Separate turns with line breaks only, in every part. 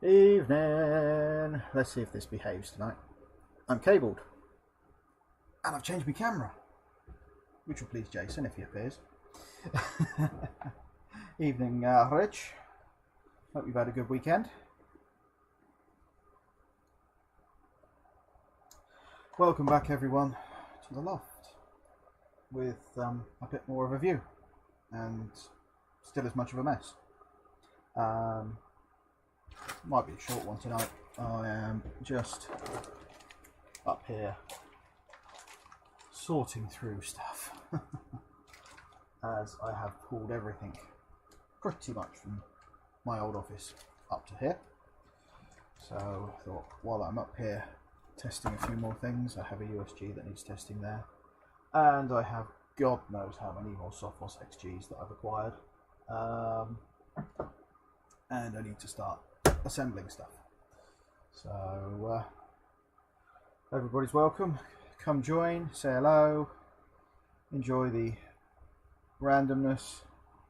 Evening. Let's see if this behaves tonight. I'm cabled. And I've changed my camera. Which will please Jason if he appears. Evening, Rich. Hope you've had a good weekend. Welcome back, everyone, to the Loft. With a bit more of a view. And still as much of a mess. Might be a short one tonight. I am just up here sorting through stuff as I have pulled everything pretty much from my old office up to here. So I thought while I'm up here testing a few more things, I have a USG that needs testing there, and I have God knows how many more Sophos XGs that I've acquired, and I need to start assembling stuff. So everybody's welcome. Come join, say hello, enjoy the randomness,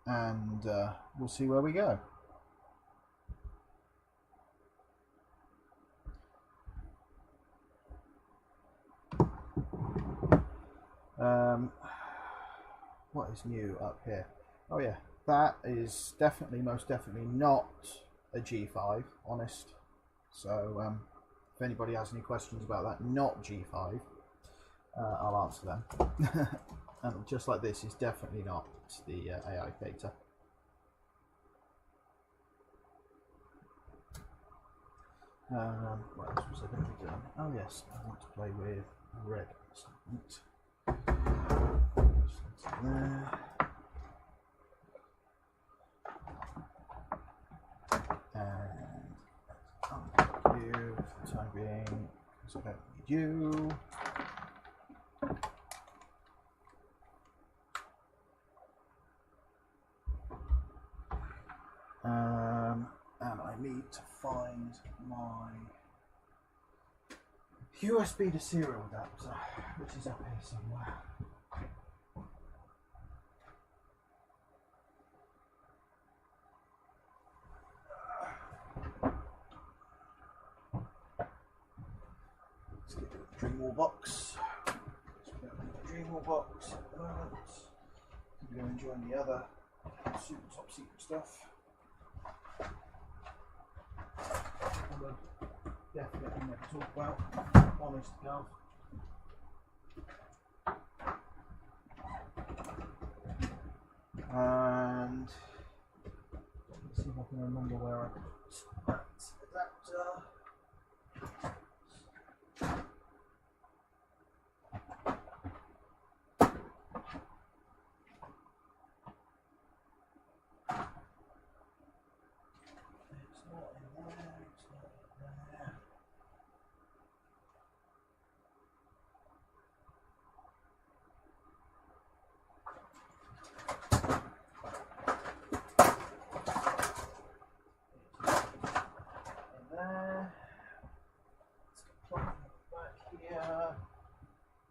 and we'll see where we go. What is new up here? Oh yeah, that is most definitely not a G5, honest. So if anybody has any questions about that, not G5, I'll answer them. And just like this is definitely not the AI theta. What else was I going to be doing? Oh yes, I want to play with red segment. There. And unplug you for the time being, because I don't need you. And I need to find my USB to serial adapter, which is up here somewhere. Let's get the Dreamwall box. Dreamwall box at the moment. I'm going to join the other super top secret stuff. Definitely never talk about, honest to God. And let's see if I can remember where I put that adapter.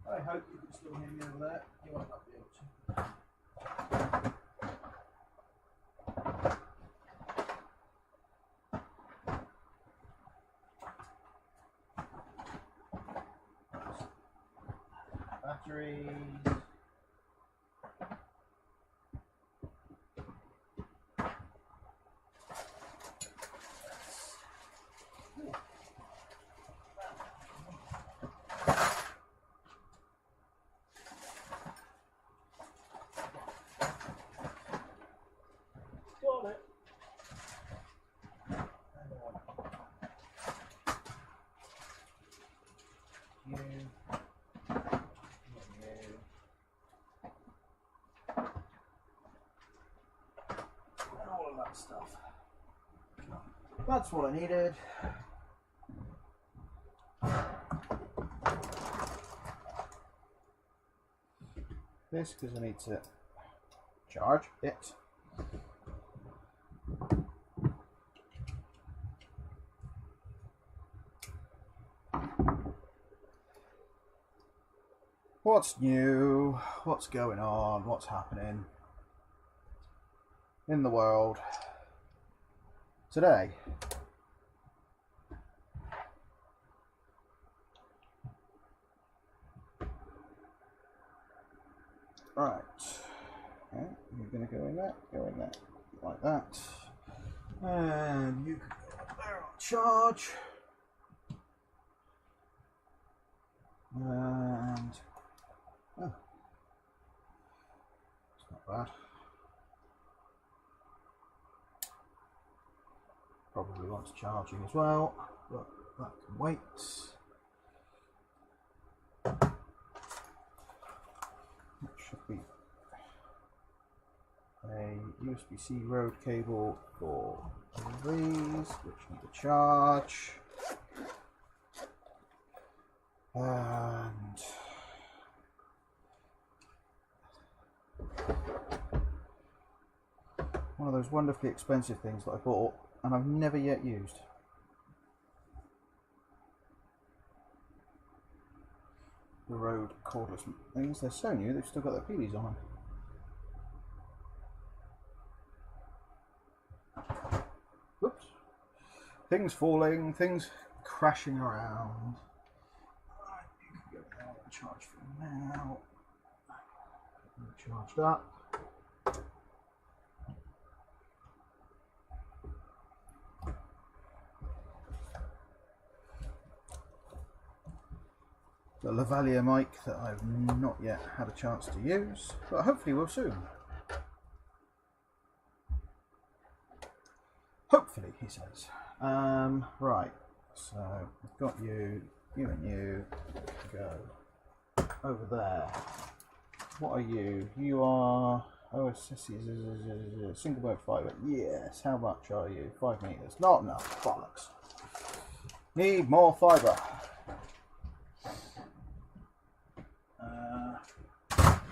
I hope you can still hear me over there. You might not be able to. Batteries. Stuff. That's what I needed. This because I need to charge it. What's new? What's going on? What's happening in the world today? Right. Okay, you're going to go in there, like that. And you can go up there on charge. And oh, it's not bad. Probably wants charging as well, but that can wait. That should be a USB-C road cable for these, which need a charge. And one of those wonderfully expensive things that I bought and I've never yet used. The Rode cordless things, they're so new, they've still got their PDs on them. Whoops. Things falling, things crashing around. Right, you can go there and charge for now. Charged up. The lavalier mic that I've not yet had a chance to use, but hopefully will soon. Hopefully, he says. Right, so I've got you and you go over there. What are you? You are single mode fibre. Yes, how much are you? 5 meters. Not enough. Bollocks. Need more fibre.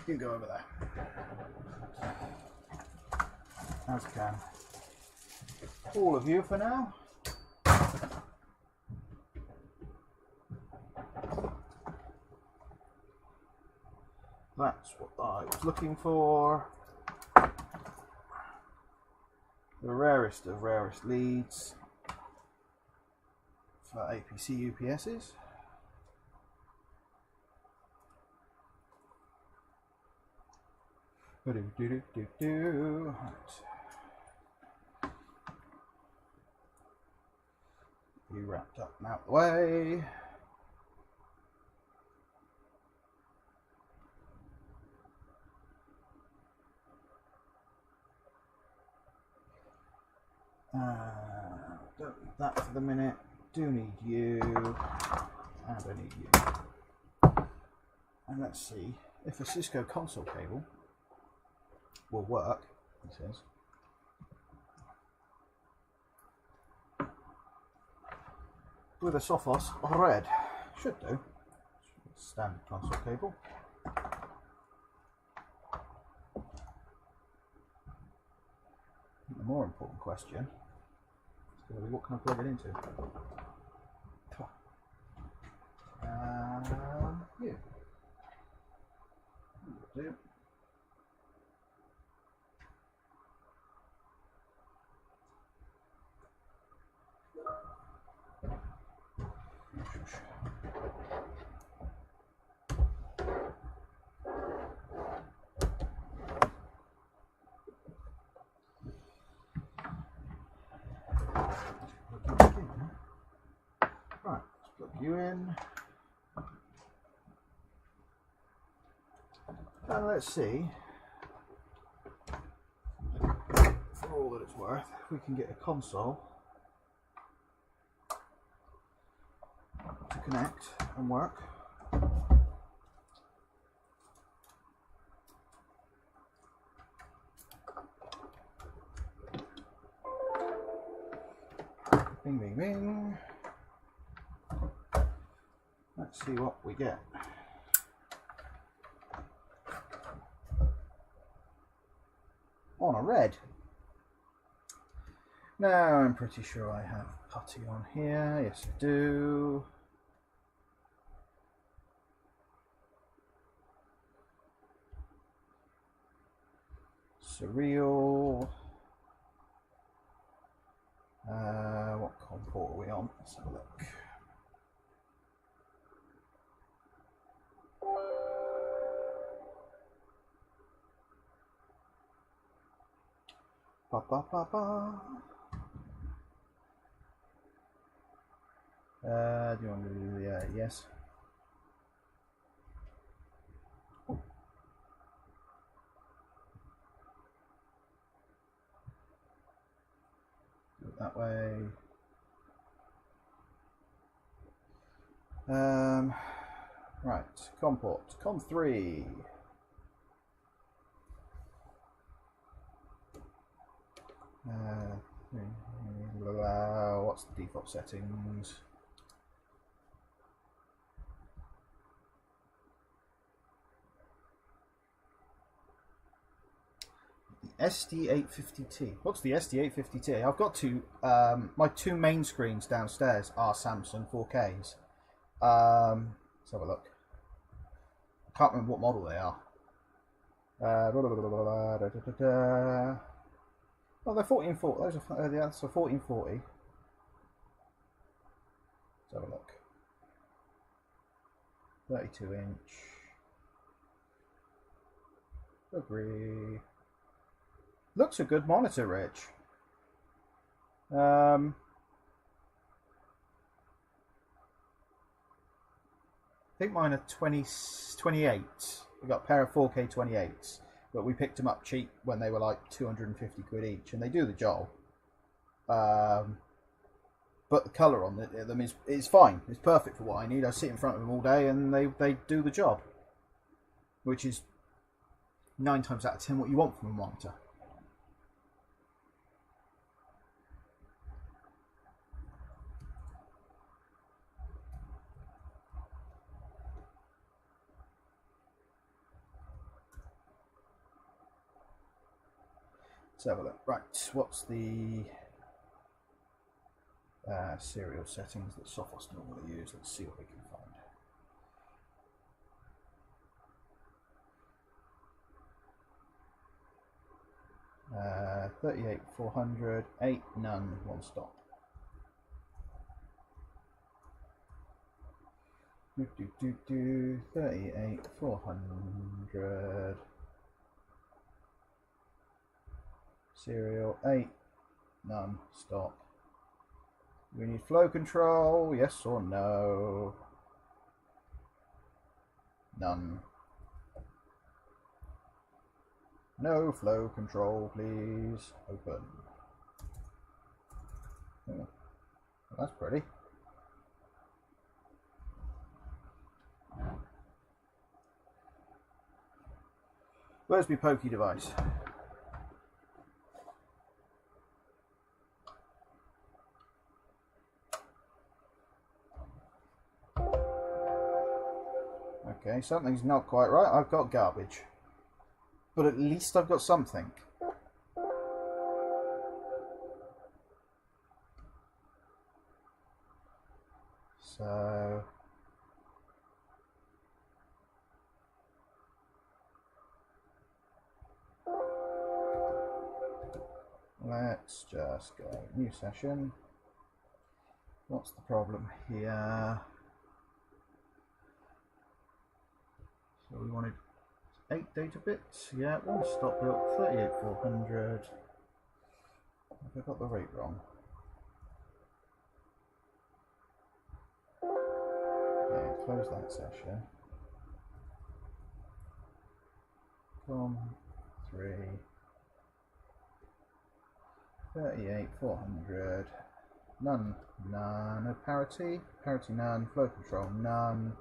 You can go over there. As can all of you for now. That's what I was looking for. The rarest of rarest leads for APC UPSs. Right. You wrapped up and out the way. Don't need that for the minute. Do need you, and I need you. And let's see if a Cisco console cable will work, he says. With a Sophos red. Should do. Standard console cable. The more important question is going to be what can I plug it into? You. Do. Right, let's plug you in. And let's see, for all that it's worth, if we can get a console to connect and work. Bing, bing, bing. Let's see what we get. On a red. Now I'm pretty sure I have putty on here. Yes, I do. Surreal. What COM port are we on? Let's have a look. Ba ba ba ba. Do you want to do the yes? Do it that way. Right, comport, com3. What's the default settings? The SD850T. What's the SD850T? I've got two. My two main screens downstairs are Samsung 4Ks. Let's have a look. I can't remember what model they are. Oh, they're 1440. Those are that's a 1440. Let's have a look. 32-inch. Agree. Looks a good monitor, Rich. I think mine are 28. We got a pair of 4K 28s, but we picked them up cheap when they were like 250 quid each, and they do the job. But the colour on them is fine. It's perfect for what I need. I sit in front of them all day, and they do the job, which is 9 times out of 10 what you want from a monitor. Let's have a look. Right, what's the serial settings that Sophos normally use? Let's see what we can find. 38,400, 8, none, 1 stop. 38,400. Serial 8, none, stop. We need flow control, yes or no? None. No flow control, please. Open. Oh, that's pretty. Where's my pokey device? Okay, something's not quite right. I've got garbage. But at least I've got something. So... let's just go new session. What's the problem here? So we wanted 8 data bits. Yeah, 1 stop built, 38,400. Have I got the rate wrong? Okay, close that session. COM3. 38,400. None. None. No parity. Parity none. Flow control none.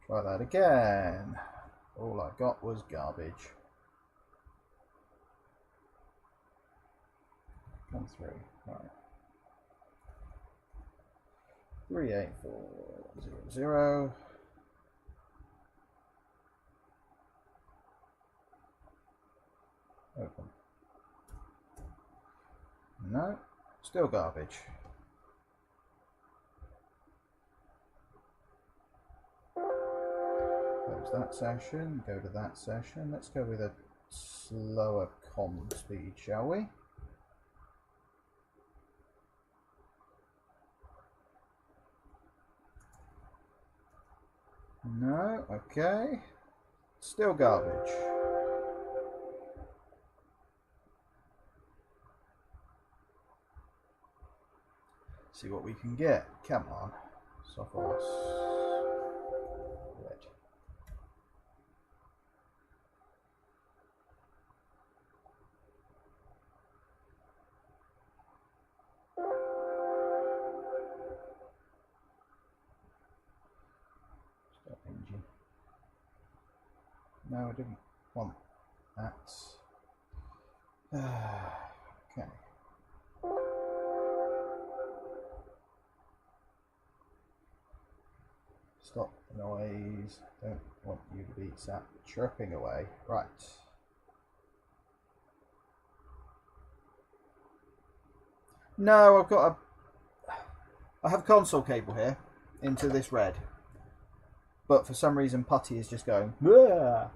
Try that again. All I got was garbage. Come through. Right. 38400. Open. No, still garbage. Close that session, go to that session. Let's go with a slower com speed, shall we? No, okay. Still garbage. See what we can get. Come on. Sophos. Red. Stop engine. No, I didn't want that. Okay. Stop the noise. Don't want you to be sat chirping away. Right. No, I have a console cable here into this red. But for some reason putty is just going, "Bleh."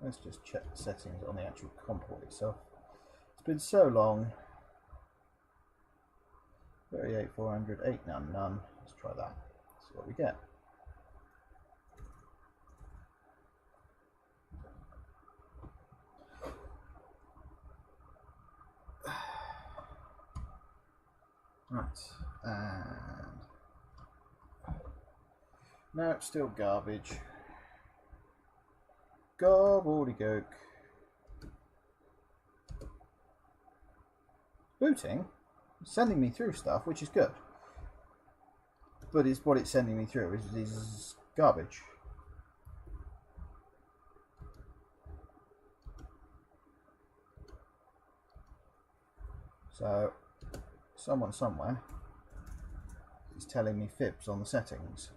Let's just check the settings on the actual comp port itself. It's been so long. 38,400, 8 none. Let's try that. See what we get. Right, and no, it's still garbage. Gobbledygook. Booting, sending me through stuff, which is good. But what it's sending me through is garbage. So, someone somewhere is telling me fibs on the settings.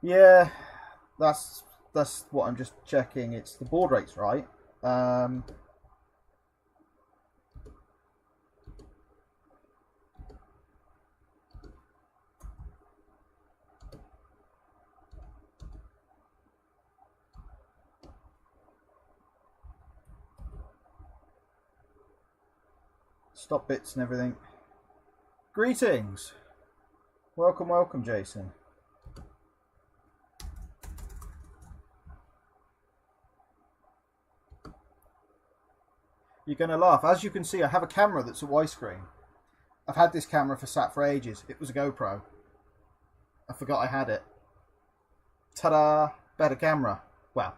Yeah, that's what I'm just checking. It's the baud rate's right. Stop bits and everything. Greetings. Welcome, welcome, Jason. You're going to laugh. As you can see, I have a camera that's a widescreen. I've had this camera for ages. It was a GoPro. I forgot I had it. Ta-da! Better camera. Well,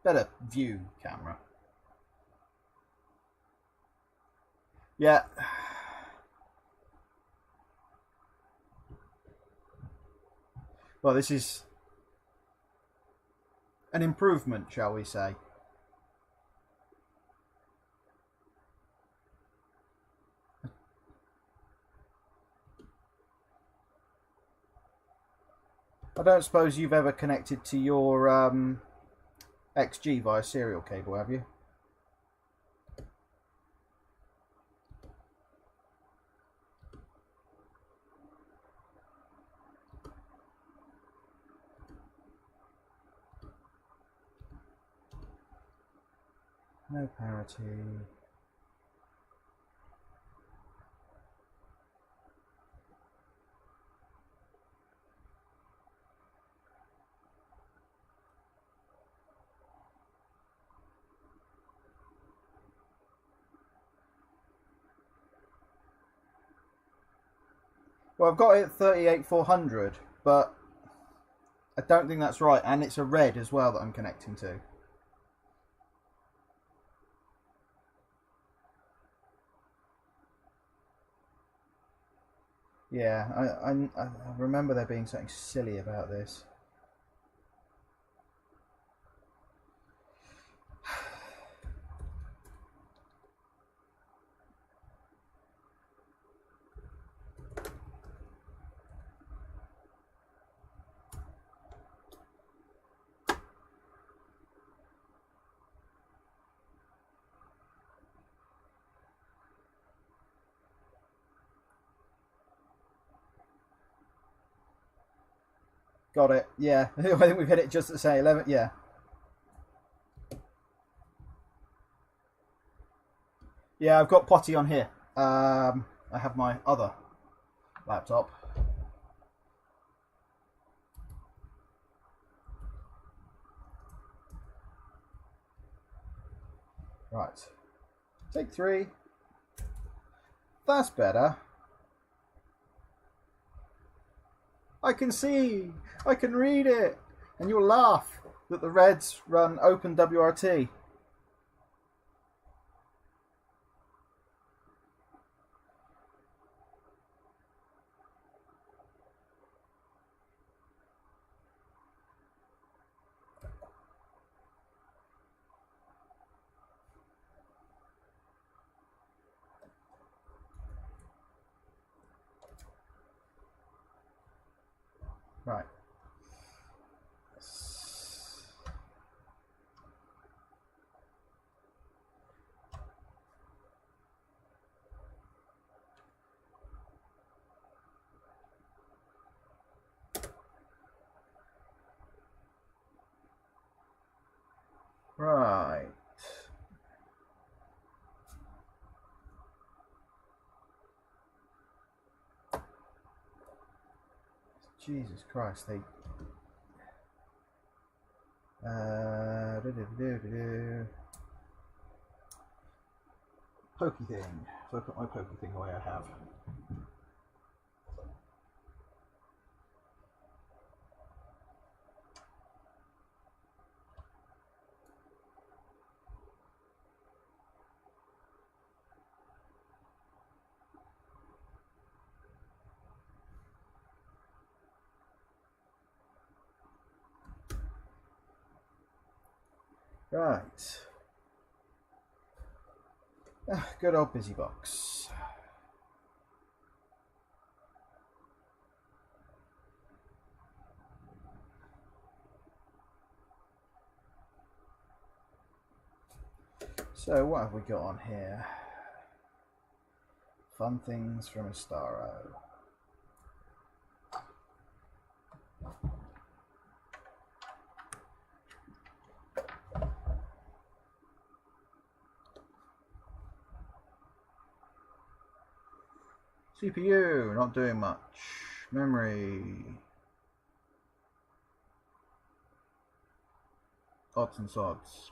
better view camera. Yeah. Well, this is an improvement, shall we say. I don't suppose you've ever connected to your XG via serial cable, have you? No parity. Well, I've got it 38,400, but I don't think that's right, and it's a red as well that I'm connecting to. Yeah, I remember there being something silly about this. Got it. Yeah, I think we've hit it just at say 11. Yeah. Yeah, I've got Potty on here. I have my other laptop. Right. Take 3. That's better. I can see. I can read it. And you'll laugh that the Reds run open WRT. Right. Right. Jesus Christ, they... Pokey thing. So I put my pokey thing away I have. Right. Good old busy box. So what have we got on here? Fun things from Astaro. CPU, not doing much. Memory. Odds and sods.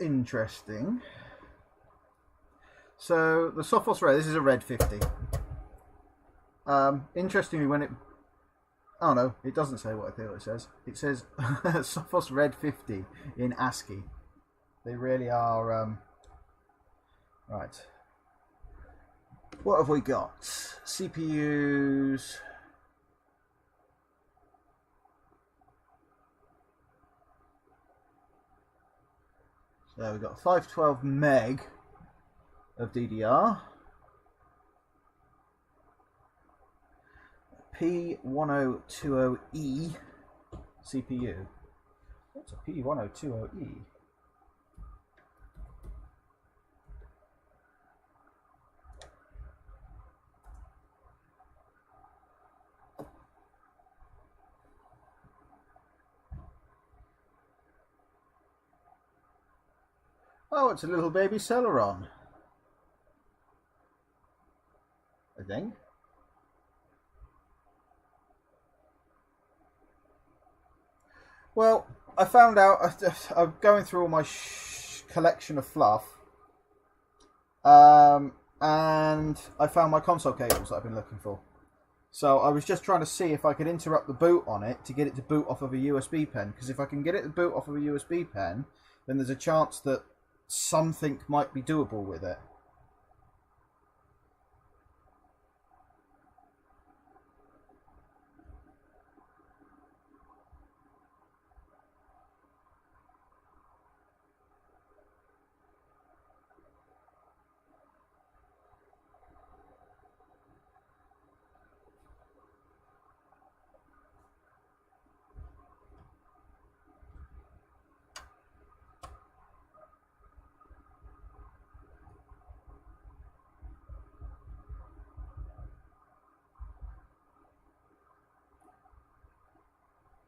Interesting. So the Sophos Red, this is a red 50. Interestingly, when it... Oh no, it doesn't say what I thought it says. It says Sophos Red 50 in ASCII. They really are... Right. What have we got? CPUs... So we've got 512 meg of DDR. P1020E CPU. What's a P1020E? Oh, it's a little baby Celeron, I think. Well, I found out, I'm going through all my collection of fluff, and I found my console cables that I've been looking for. So I was just trying to see if I could interrupt the boot on it to get it to boot off of a USB pen. Because if I can get it to boot off of a USB pen, then there's a chance that something might be doable with it.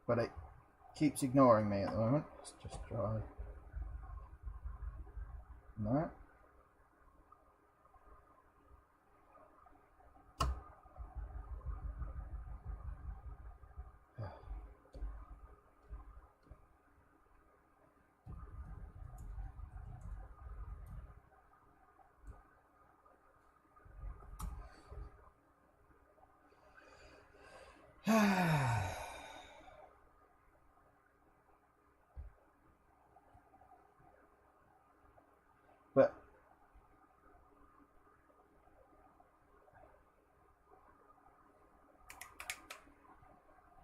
But it keeps ignoring me at the moment. Let's just try. No. But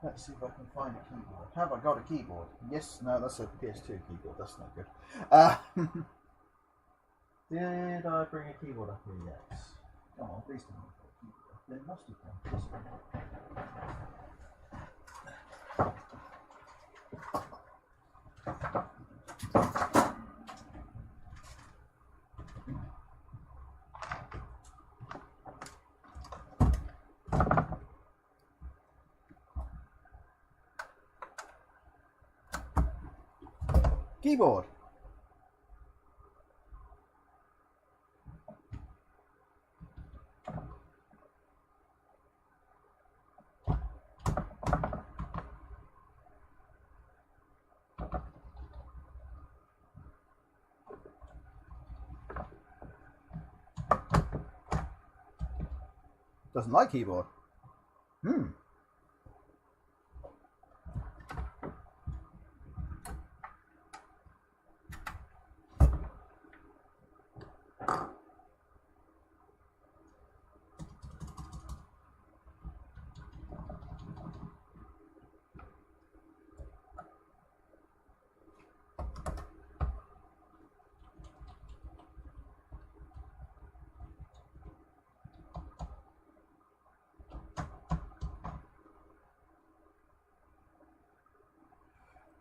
let's see if I can find a keyboard. Have I got a keyboard? Yes, no, that's a PS2 keyboard. That's not good. Did I bring a keyboard up here yet? Come on, please tell me I've got a keyboard. There must have keyboard. Doesn't like keyboard.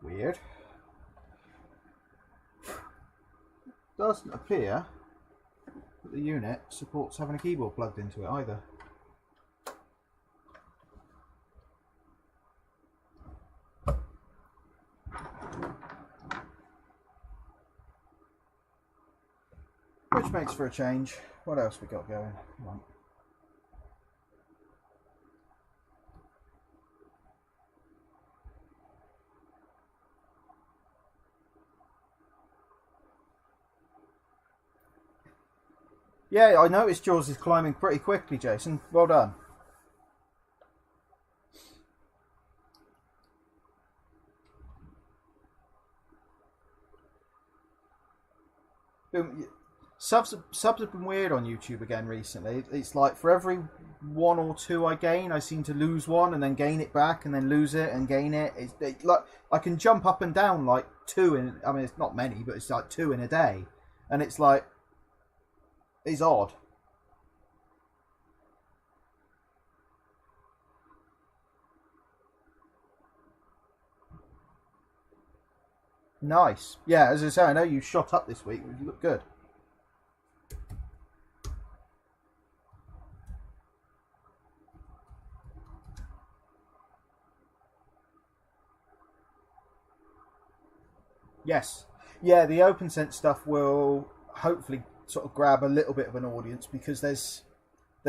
Weird. Doesn't appear that the unit supports having a keyboard plugged into it either. Which makes for a change. What else we got going? Come on. Yeah, I noticed yours is climbing pretty quickly, Jason. Well done. Subs have been weird on YouTube again recently. It's like for every 1 or 2 I gain, I seem to lose 1 and then gain it back and then lose it and gain it. It's like I can jump up and down like 2 in. I mean, it's not many, but it's like 2 in a day, and it's like it's odd. Nice. Yeah, as I say, I know you shot up this week. You look good. Yes. Yeah, the OpenSense stuff will hopefully sort of grab a little bit of an audience because there's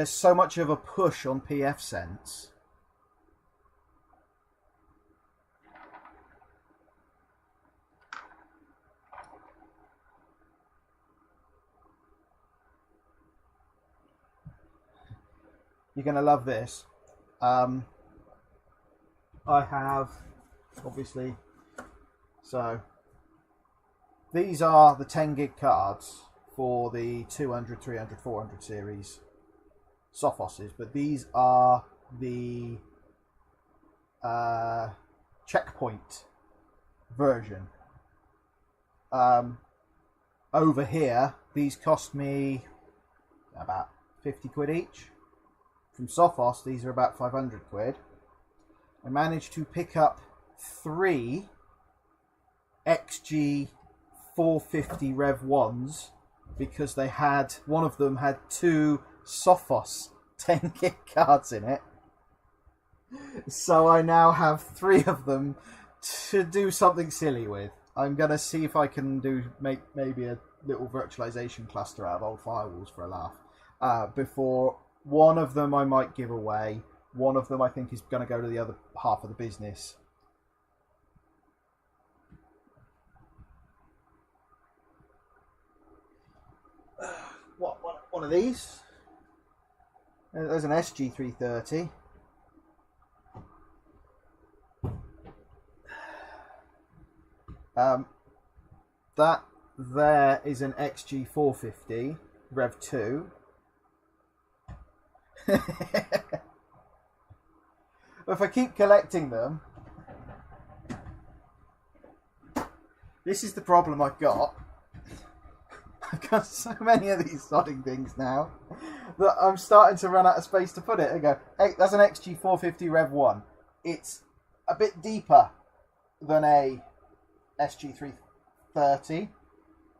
so much of a push on pfSense. You're going to love this. I have, obviously, so these are the 10 gig cards for the 200, 300, 400 series Sophoses, but these are the checkpoint version. Over here, these cost me about 50 quid each. From Sophos, these are about 500 quid. I managed to pick up 3 XG 450 Rev 1s because they had, one of them had 2 Sophos 10 gig cards in it. So I now have 3 of them to do something silly with. I'm going to see if I can make maybe a little virtualization cluster out of old firewalls for a laugh. Before, one of them I might give away. One of them I think is going to go to the other half of the business. One of these. There's an SG330. That there is an XG450 Rev 2. If I keep collecting them, this is the problem I've got. I've got so many of these sodding things now that I'm starting to run out of space to put it. I go, hey, that's an XG450 Rev 1. It's a bit deeper than a SG330,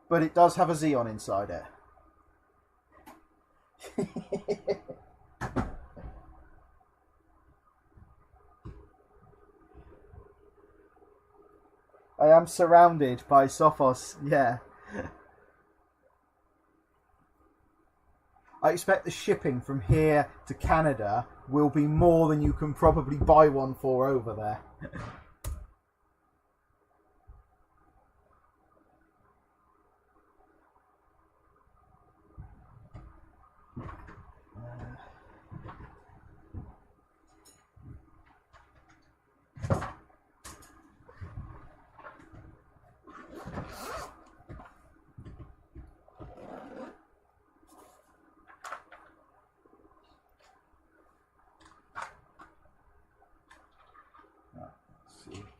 but it does have a Xeon inside it. I am surrounded by Sophos, yeah. I expect the shipping from here to Canada will be more than you can probably buy one for over there.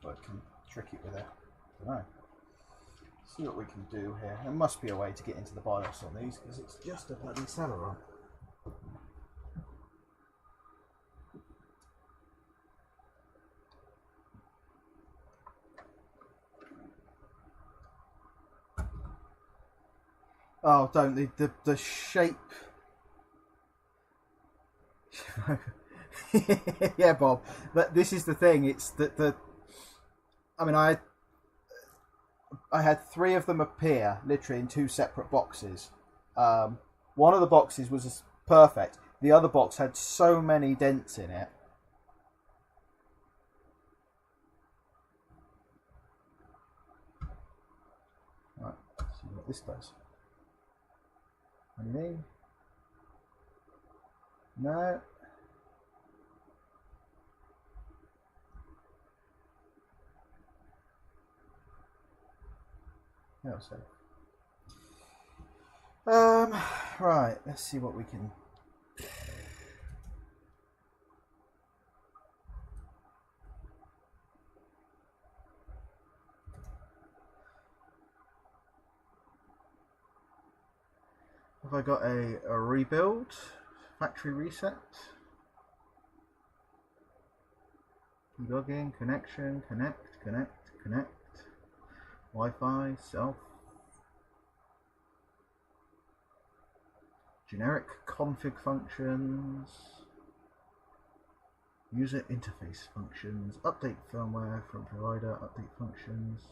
I can trick it with a, I don't know. See what we can do here. There must be a way to get into the BIOS on these because it's just a bloody Celeron. Oh, don't the shape. Yeah, Bob. But this is the thing. It's that the. I mean, I had 3 of them appear literally in 2 separate boxes. One of the boxes was perfect. The other box had so many dents in it. Right, let's see what this does. Anything? No. No, so. Right, let's see what we can. Have I got a rebuild? Factory reset? Login, connection, connect. Wi-Fi, self. Generic config functions. User interface functions. Update firmware from provider, update functions.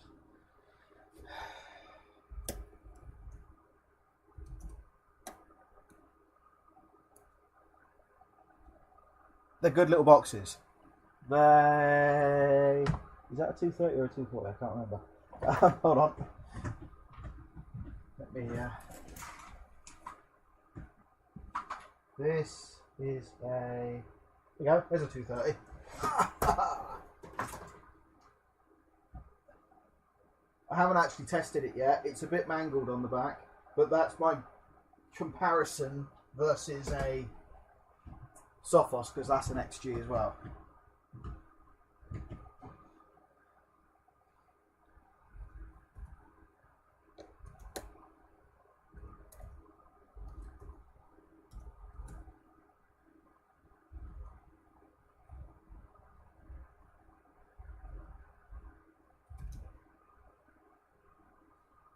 They're good little boxes. Is that a 230 or a 240? I can't remember. Hold on. Let me. This is a There you go, there's a 230. I haven't actually tested it yet. It's a bit mangled on the back, but that's my comparison versus a Sophos, because that's an XG as well.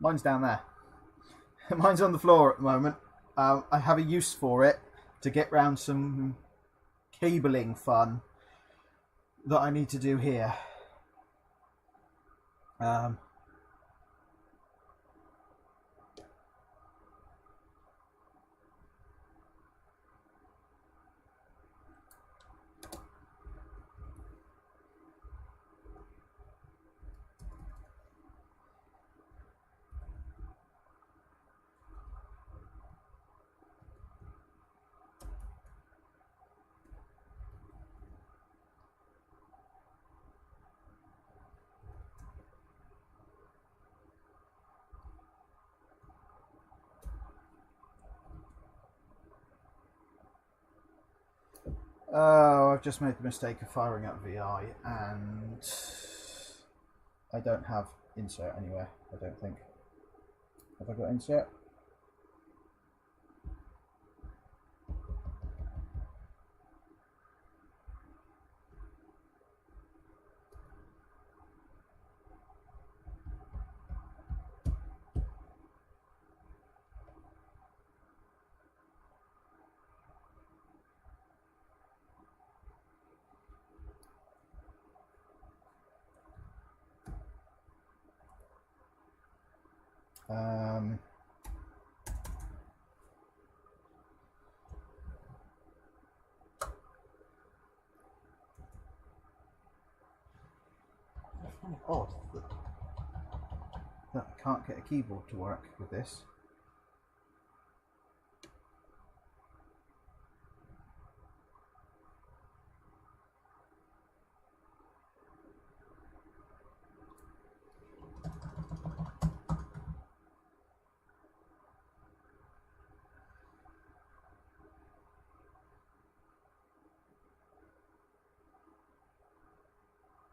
Mine's down there. Mine's on the floor at the moment. I have a use for it to get round some cabling fun that I need to do here. Oh, I've just made the mistake of firing up VI, and I don't have insert anywhere, I don't think. Have I got insert? Odd that I can't get a keyboard to work with this.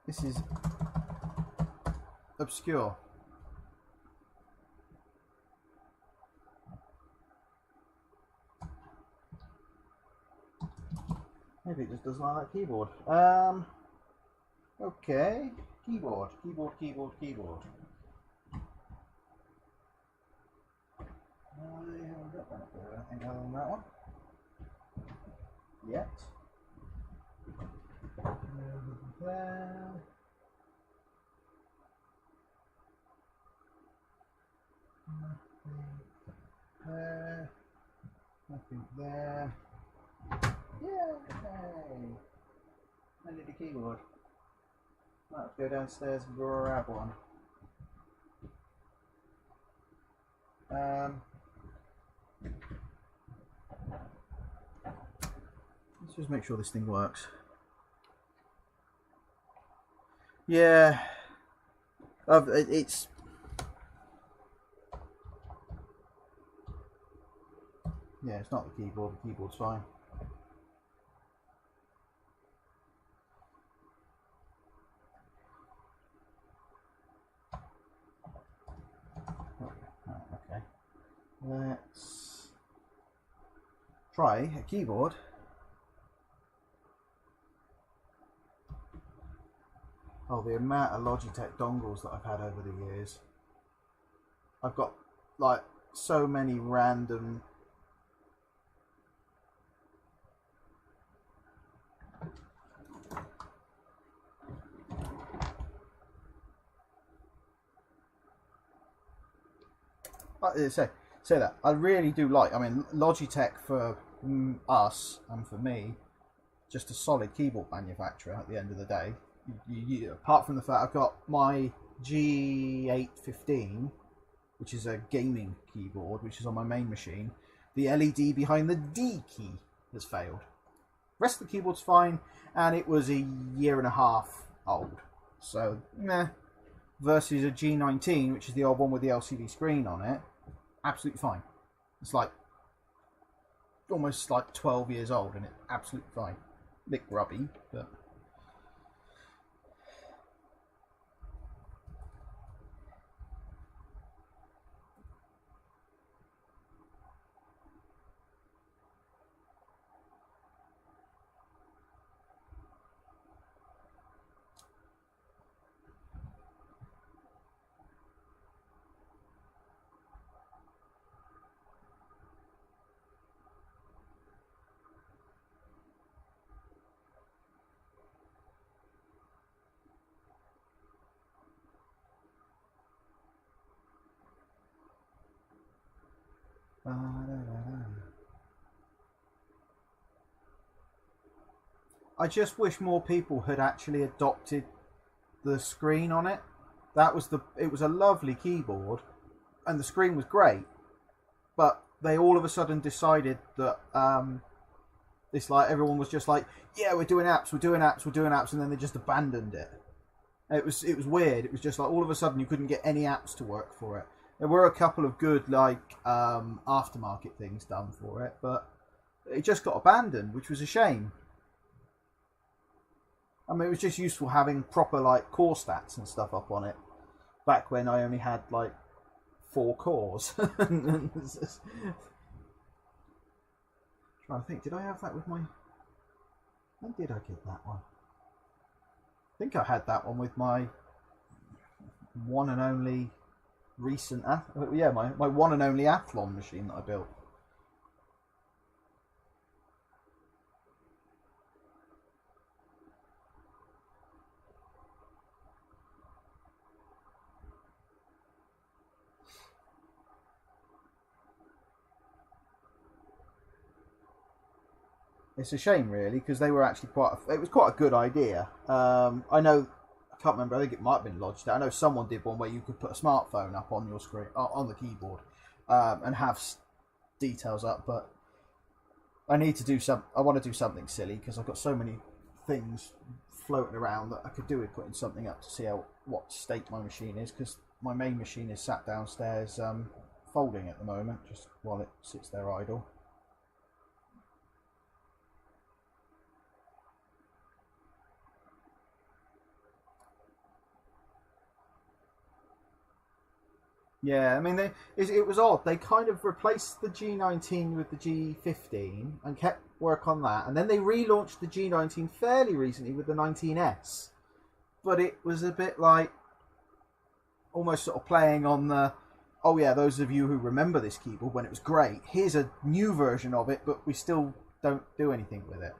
This is obscure. Maybe it just doesn't like that keyboard. Okay. Keyboard. I haven't got one up there, I don't think, other than that one. Yet. There. Nothing there. Nothing there. Yay! I need a keyboard. Let's go downstairs and grab one. Let's just make sure this thing works. Yeah, it's not the keyboard. The keyboard's fine. Okay, let's try a keyboard. Oh, the amount of Logitech dongles that I've had over the years. I've got like so many random say that I really do like. I mean, Logitech for us and for me, just a solid keyboard manufacturer at the end of the day. Apart from the fact I've got my G815, which is a gaming keyboard, which is on my main machine, the LED behind the D key has failed. Rest of the keyboard's fine, and it was a year and a half old. So, meh. Versus a G19, which is the old one with the LCD screen on it, absolutely fine. It's like almost like 12 years old, and it's absolutely fine. A bit grubby, but. I just wish more people had actually adopted the screen on it. It was a lovely keyboard, and the screen was great, but they all of a sudden decided that it's like everyone was just like, yeah, we're doing apps, and then they just abandoned it. It was weird. It was just like all of a sudden you couldn't get any apps to work for it. There were a couple of good like aftermarket things done for it, but it just got abandoned, which was a shame. I mean, it was just useful having proper like core stats and stuff up on it. Back when I only had like 4 cores. Trying to think, did I have that with my? When did I get that one? I think I had that one with my one and only recent, my one and only Athlon machine that I built. It's a shame, really, because they were actually it was quite a good idea. I know, I can't remember. I think it might have been Logitech. I know someone did one where you could put a smartphone up on your screen, on the keyboard, and have details up. But I need to do some. I want to do something silly because I've got so many things floating around that I could do with putting something up to see what state my machine is. Because my main machine is sat downstairs, folding at the moment, just while it sits there idle. Yeah, I mean, it was odd. They kind of replaced the G19 with the G15 and kept work on that, and then they relaunched the G19 fairly recently with the 19S. But it was a bit like almost sort of playing on the, oh yeah, those of you who remember this keyboard when it was great, here's a new version of it, but we still don't do anything with it.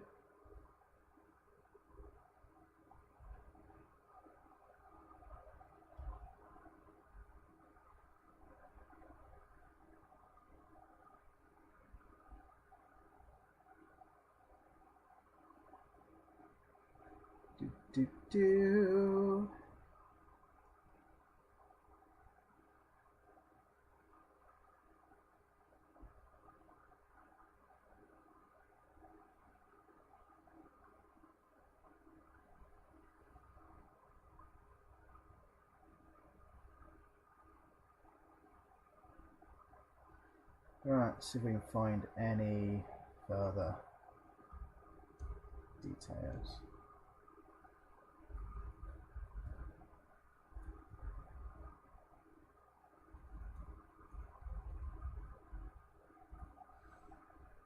Do. Alright, let's see if we can find any further details.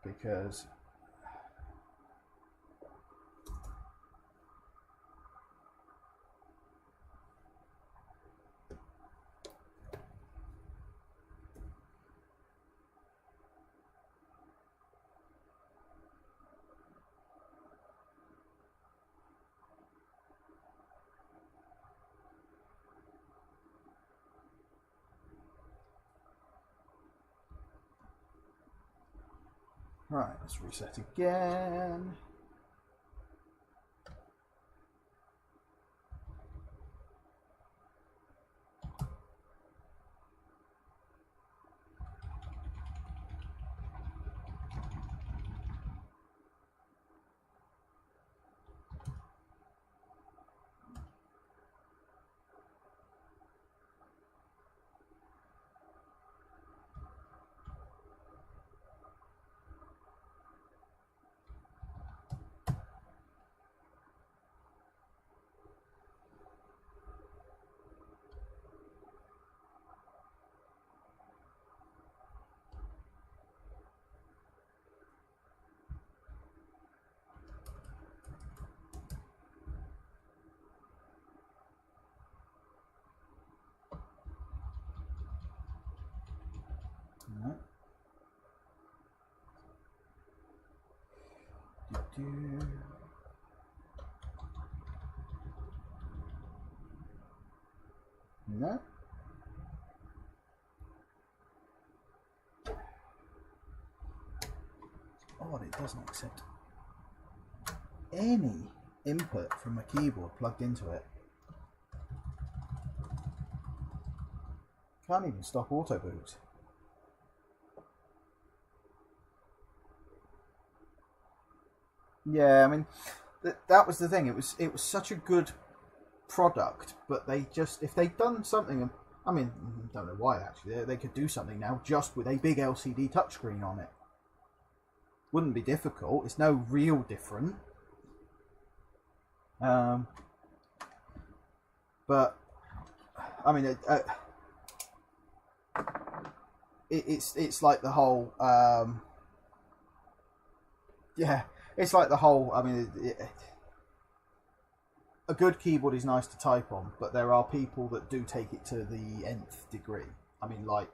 Because right, let's reset again. No. Odd, it doesn't accept any input from a keyboard plugged into it. Can't even stop auto boot. Yeah, I mean, that was the thing. It was such a good product, but they just, if they'd done something, I mean, I don't know why actually, they could do something now just with a big LCD touchscreen on it. Wouldn't be difficult. It's no real different. But I mean, it's like the whole yeah, it's like the whole. I mean, a good keyboard is nice to type on, but there are people that do take it to the nth degree. I mean, like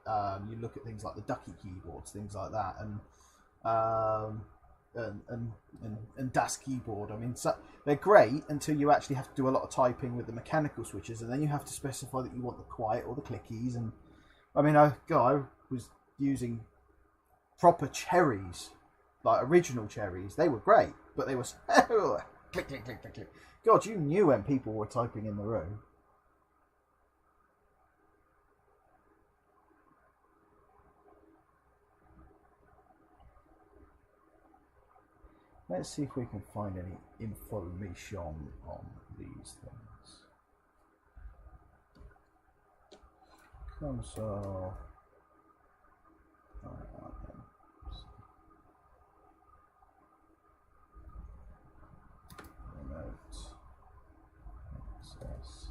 you look at things like the Ducky keyboards, things like that, and Das keyboard. I mean, so they're great until you actually have to do a lot of typing with the mechanical switches, and then you have to specify that you want the quiet or the clickies. And I mean, I was using proper cherries, like original cherries. They were great, but they were click, click, click, click, click. God, you knew when people were typing in the room. Let's see if we can find any information on these things. Console. Remote access.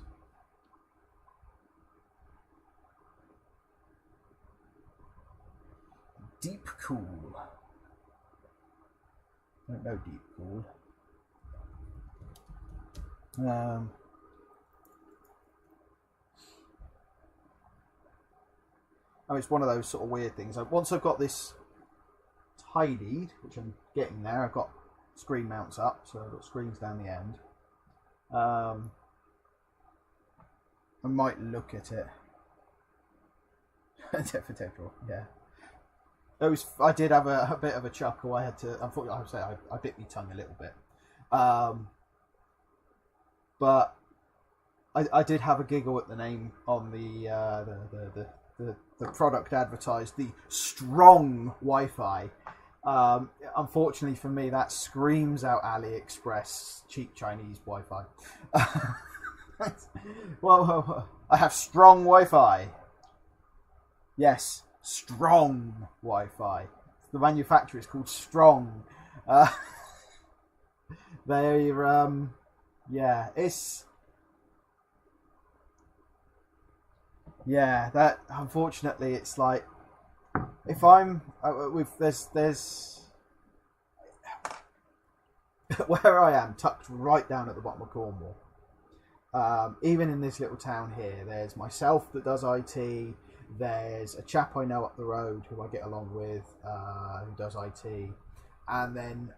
Deep cool. I don't know deep cool. Oh, it's one of those sort of weird things. Once I've got this tidied, which I'm getting there, I've got screen mounts up, so I've got screens down the end. I might look at it. Definitely, yeah. I did have a bit of a chuckle. I had to, unfortunately, I bit my tongue a little bit, but I did have a giggle at the name on the product advertised, the Strong Wi-Fi. Unfortunately for me, that screams out AliExpress cheap Chinese Wi-Fi. Well, I have strong Wi-Fi. Yes. Strong Wi-Fi. The manufacturer is called Strong. Yeah, it's that unfortunately it's like if I'm with there's where I am tucked right down at the bottom of Cornwall. Even in this little town here, there's myself that does IT. There's a chap I know up the road who I get along with, who does IT, and then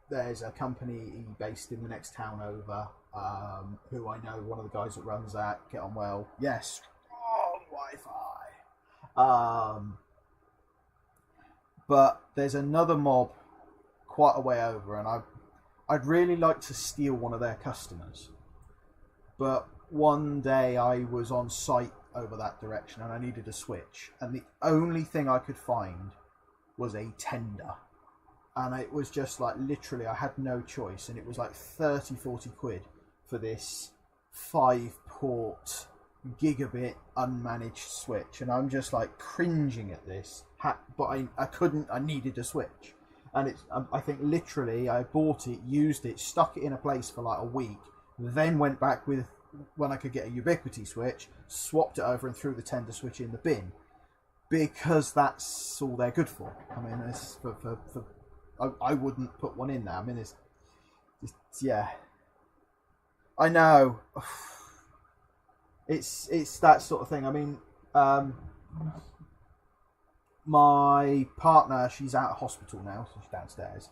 there's a company based in the next town over, who I know, one of the guys that runs that, get on well. Yes, strong Wi-Fi. But there's another mob quite a way over, and I'd really like to steal one of their customers. But one day I was on site over that direction and I needed a switch, and the only thing I could find was a tender, and it was just like literally I had no choice, and it was like 30-40 quid for this 5-port gigabit unmanaged switch, and I'm just like cringing at this, but I couldn't, I needed a switch, and it's I think literally I bought it, used it, stuck it in a place for like a week, then went back with when I could get a Ubiquiti switch, swapped it over and threw the tender switch in the bin, because that's all they're good for. I mean, it's for I wouldn't put one in there. I mean, it's yeah. I know. It's that sort of thing. I mean, my partner, she's out of hospital now, so she's downstairs.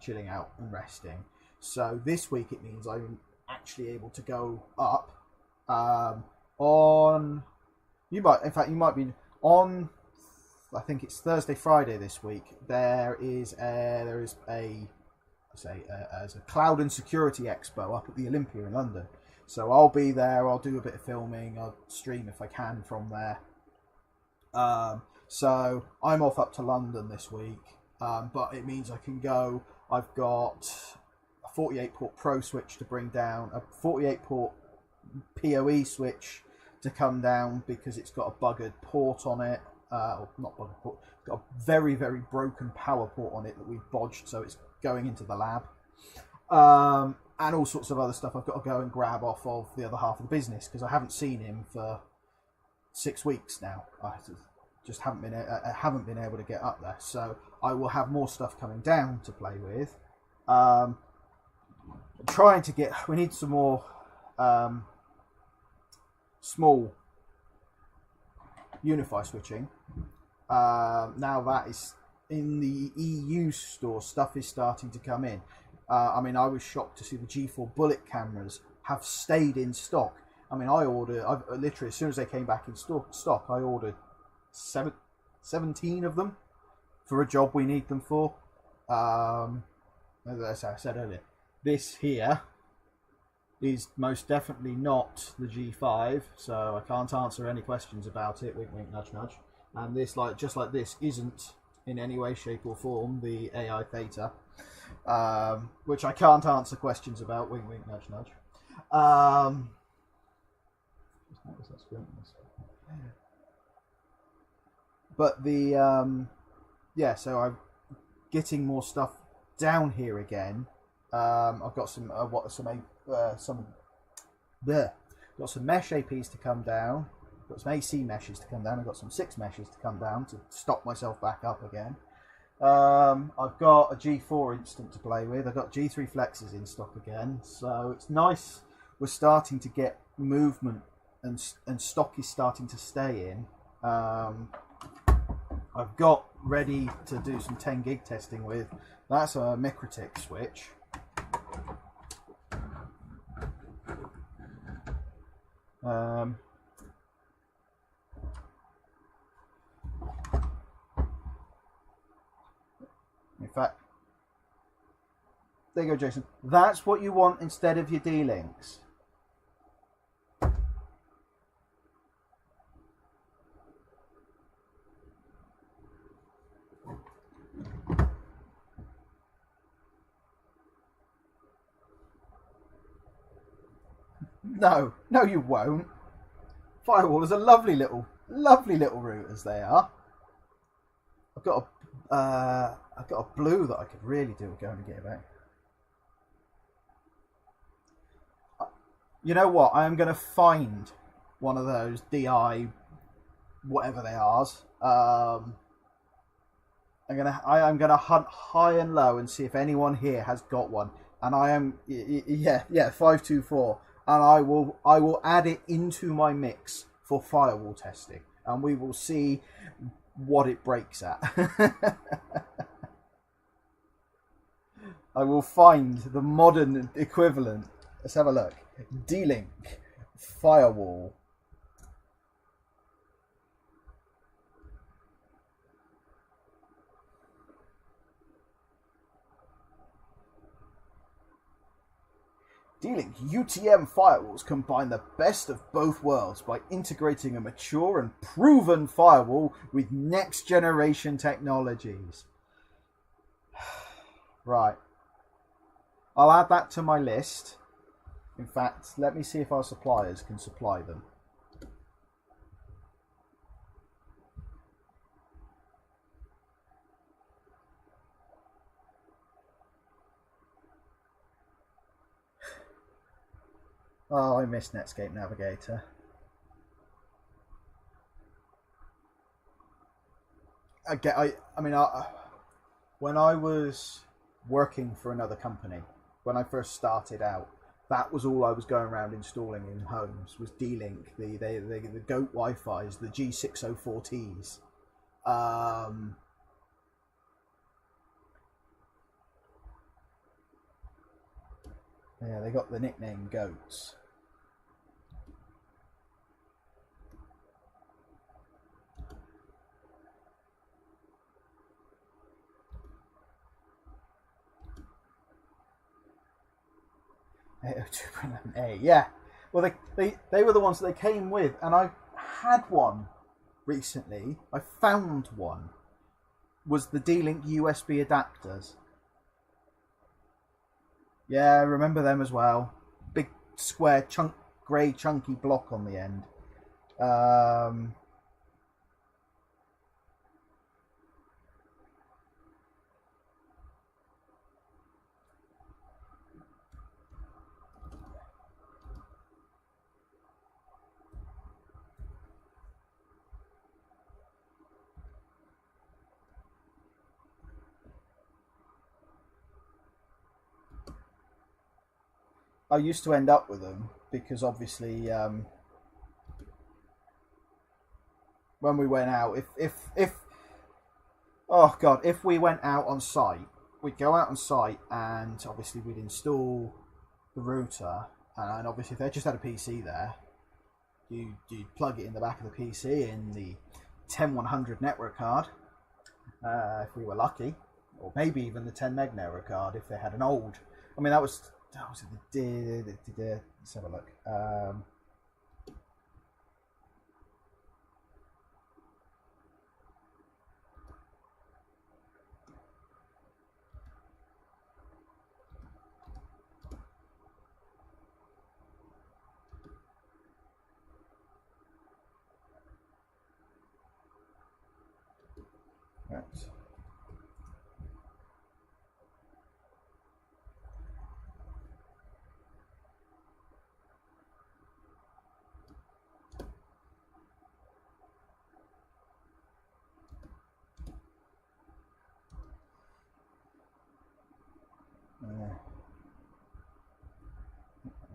chilling out and resting. So this week it means I'm actually able to go up on. You might be on. I think it's Thursday, Friday this week. There is a cloud and security expo up at the Olympia in London. So I'll be there. I'll do a bit of filming. I'll stream if I can from there. So I'm off up to London this week, but it means I can go. I've got a 48 port Pro switch to bring down, a 48 port PoE switch to come down because it's got a buggered port on it. Or not buggered port. It's got a very, very broken power port on it that we've bodged, so it's going into the lab. And all sorts of other stuff I've got to go and grab off of the other half of the business because I haven't seen him for 6 weeks now. I just haven't been able to get up there. So I will have more stuff coming down to play with. We need some more small Unify switching. Now that is in the EU store, stuff is starting to come in. I was shocked to see the G4 Bullet cameras have stayed in stock. I've literally, as soon as they came back in stock, I ordered 17 of them for a job we need them for. As I said earlier, this here is most definitely not the G5, so I can't answer any questions about it. Wink, wink, nudge, nudge. And this, just like this, isn't in any way, shape, or form the AI Theta, which I can't answer questions about. Wink, wink, nudge, nudge. But so I'm getting more stuff down here again. I've got some mesh APs to come down. I've got some AC meshes to come down. I've got some 6 meshes to come down to stock myself back up again. I've got a G4 instant to play with. I've got G3 flexes in stock again. So it's nice. We're starting to get movement and stock is starting to stay in. I've got ready to do some 10 gig testing with. That's a Mikrotik switch. In fact, there you go, Jason. That's what you want instead of your D-Links. No, you won't. Firewall is a lovely little routers they are. I've got a blue that I could really do with going to get back. You know what? I am going to find one of those DI, whatever they are. I'm gonna hunt high and low and see if anyone here has got one. And I am 524. And I will add it into my mix for firewall testing, and we will see what it breaks at. I will find the modern equivalent. Let's have a look. D-Link firewall. D-Link UTM firewalls combine the best of both worlds by integrating a mature and proven firewall with next generation technologies. Right. I'll add that to my list. In fact, let me see if our suppliers can supply them. Oh, I miss Netscape Navigator. When I was working for another company, when I first started out, that was all I was going around installing in homes was D-Link, the GOAT Wi-Fi's, the G604Ts. Yeah, they got the nickname Goats. 802.11a, yeah. Well, they were the ones that they came with, and I had one recently. I found one. Was the D-Link USB adapters. Yeah, I remember them as well. Big square grey chunky block on the end. I used to end up with them because obviously when we went out, if oh god, if we went out on site, we'd go out on site and obviously we'd install the router, and obviously if they just had a PC there, you'd plug it in the back of the PC in the 10100 network card, if we were lucky, or maybe even the 10 meg network card if they had an old. I mean that was let's have a look. Right.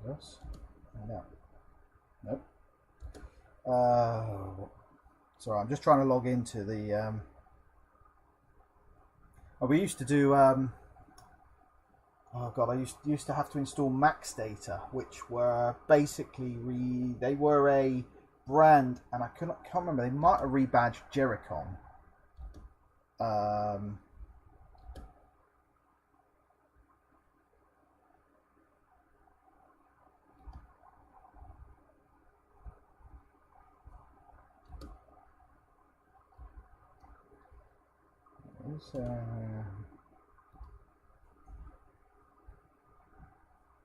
This? No. Nope. Sorry, I'm just trying to log into the. Oh, we used to do. Oh god, I used to have to install Max Data, which were basically they were a brand, and I can't remember. They might have rebadged Jericon.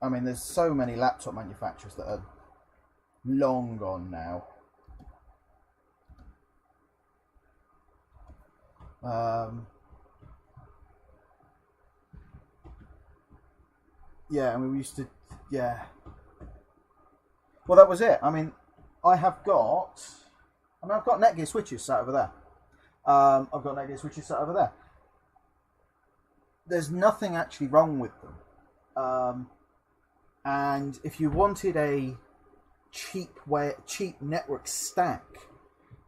I mean, there's so many laptop manufacturers that are long gone now. Yeah, I mean, we used to, yeah. Well, that was it. I mean, I've got Netgear switches sat over there. I've got Netgear switches sat over there. There's nothing actually wrong with them. And if you wanted a cheap network stack,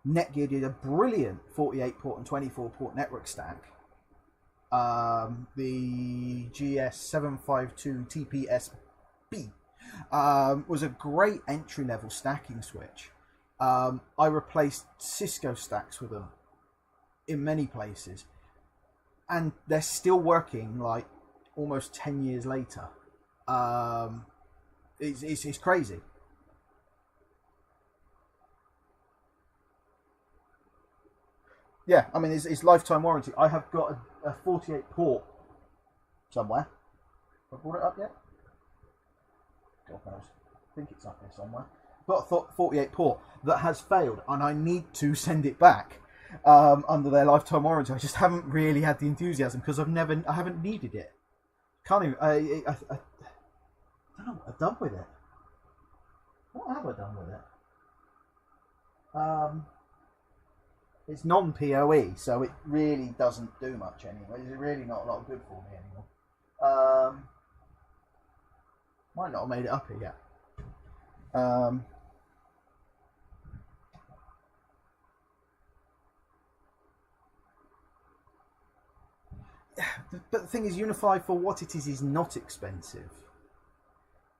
Netgear did a brilliant 48 port and 24 port network stack. The GS752 TPSB was a great entry level stacking switch. I replaced Cisco stacks with them in many places, and they're still working like almost 10 years later. It's crazy. Yeah, I mean, it's lifetime warranty. I have got a 48 port somewhere. Have I brought it up yet? God knows. I think it's up here somewhere. I've got a 48 port that has failed, and I need to send it back under their lifetime warranty. I just haven't really had the enthusiasm because I haven't needed it. Can't even. I don't know what I've done with it. What have I done with it? It's non-PoE, so it really doesn't do much anymore. It's really not a lot of good for me anymore. Might not have made it up here yet. But the thing is, Unify for what it is not expensive.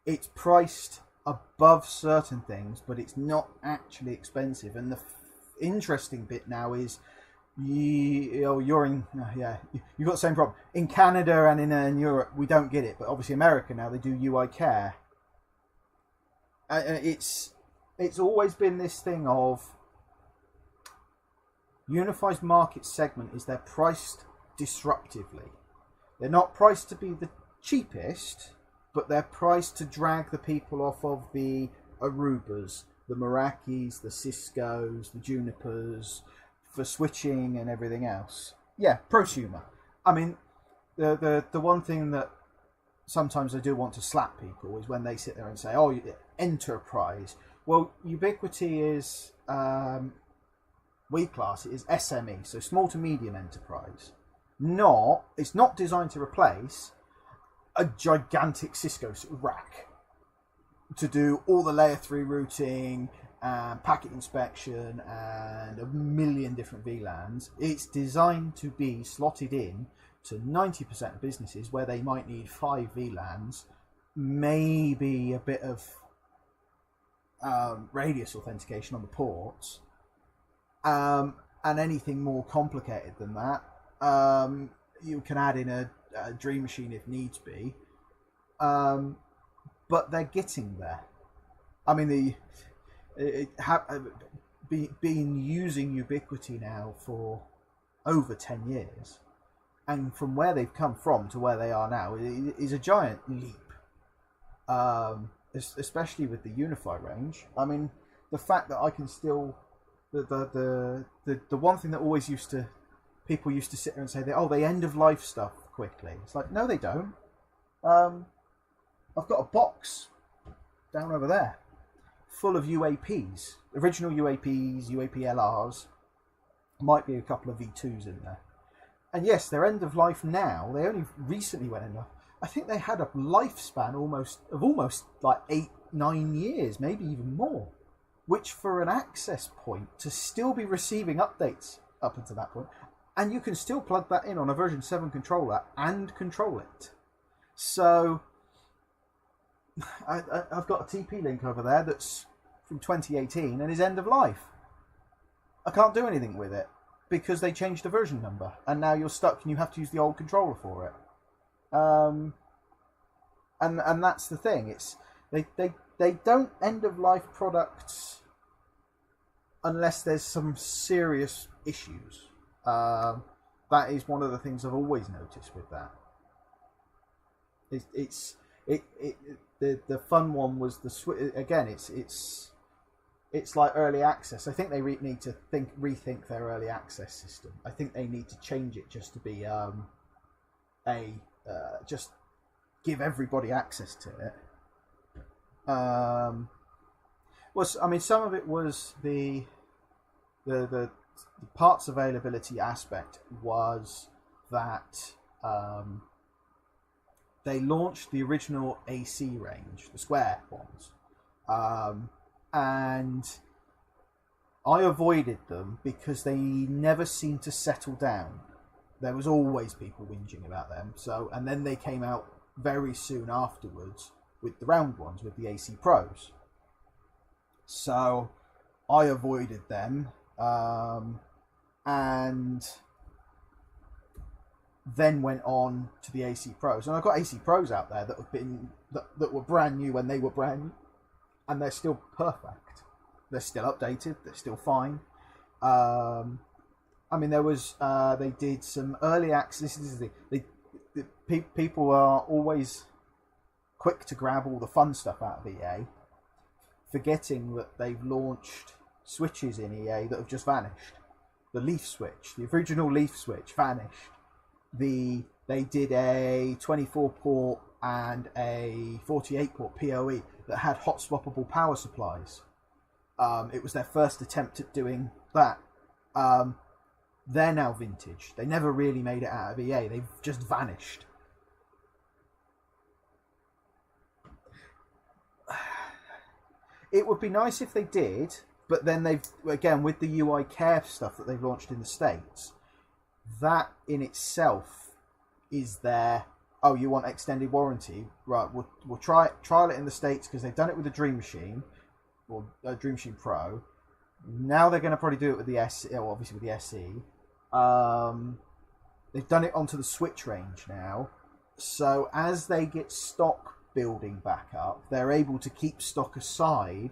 it's priced above certain things, but it's not actually expensive. And the interesting bit now is you're in you've got the same problem in Canada and in Europe. We don't get it, but obviously America now, they do UI care. It's always been this thing of Unified's market segment is they're priced disruptively. They're not priced to be the cheapest, but they're priced to drag the people off of the Arubas, the Meraki's, the Cisco's, the Junipers, for switching and everything else. Yeah, prosumer. I mean, the one thing that sometimes I do want to slap people is when they sit there and say, "Oh, enterprise." Well, Ubiquiti is we class it as SME, so small to medium enterprise. It's not designed to replace a gigantic Cisco rack to do all the layer 3 routing and packet inspection and a million different VLANs. It's designed to be slotted in to 90% of businesses where they might need 5 VLANs, maybe a bit of radius authentication on the ports, and anything more complicated than that, you can add in a Dream Machine if needs be. But they're getting there. I mean, been using Ubiquiti now for over 10 years, and from where they've come from to where they are now is a giant leap, especially with the Unify range. I mean, the fact that I can still the one thing that always people used to sit there and say that, they end of life stuff quickly. It's like, no, they don't. I've got a box down over there full of UAPs, original UAPs, UAP LRs, might be a couple of V2s in there. And yes, they're end of life now. They only recently went end of life. I think they had a lifespan of almost like 8-9 years, maybe even more, which for an access point to still be receiving updates up until that point, and you can still plug that in on a version 7 controller and control it. So I've got a TP-Link over there that's from 2018 and is end of life. I can't do anything with it because they changed the version number, and now you're stuck and you have to use the old controller for it. And that's the thing. It's they don't end of life products unless there's some serious issues. That is one of the things I've always noticed with that. The fun one was again. It's like early access. I think they need to rethink their early access system. I think they need to change it just to be just give everybody access to it. Some of it was the parts availability aspect was that they launched the original AC range, the square ones, and I avoided them because they never seemed to settle down. There was always people whinging about them. And then they came out very soon afterwards with the round ones, with the AC Pros. So I avoided them, and then went on to the AC Pros. And I've got AC Pros out there that were brand new when they were brand new, and they're still perfect. They're still updated. They're still fine. There was they did some early access. This is people are always quick to grab all the fun stuff out of EA, forgetting that they've launched switches in EA that have just vanished. The Leaf switch, the original Leaf switch, vanished. They did a 24-port and a 48-port PoE that had hot swappable power supplies. It was their first attempt at doing that. They're now vintage. They never really made it out of EA. They've just vanished. It would be nice if they did, but then they've, again, with the UI care stuff that they've launched in the States, that in itself is their oh, you want extended warranty? Right, we'll trial it in the States because they've done it with the Dream Machine or Dream Machine Pro. Now they're going to probably do it with the SE, or obviously with the SE. They've done it onto the Switch range now. So as they get stock building back up, they're able to keep stock aside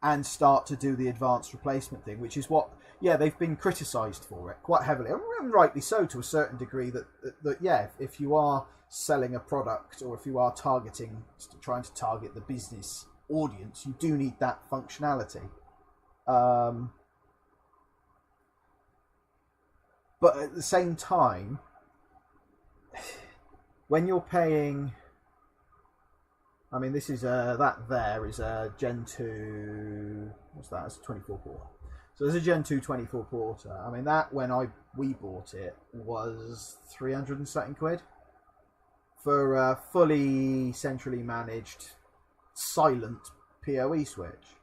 and start to do the advanced replacement thing, which is what, they've been criticised for it quite heavily, and rightly so to a certain degree, that if you are selling a product or if you are trying to target the business audience, you do need that functionality. But at the same time, when you're paying, I mean, this is that there is a Gen 2. What's that? It's a 24 porter. So there's a Gen 2 24 porter. I mean, that when we bought it was 300 and something quid for a fully centrally managed silent PoE switch.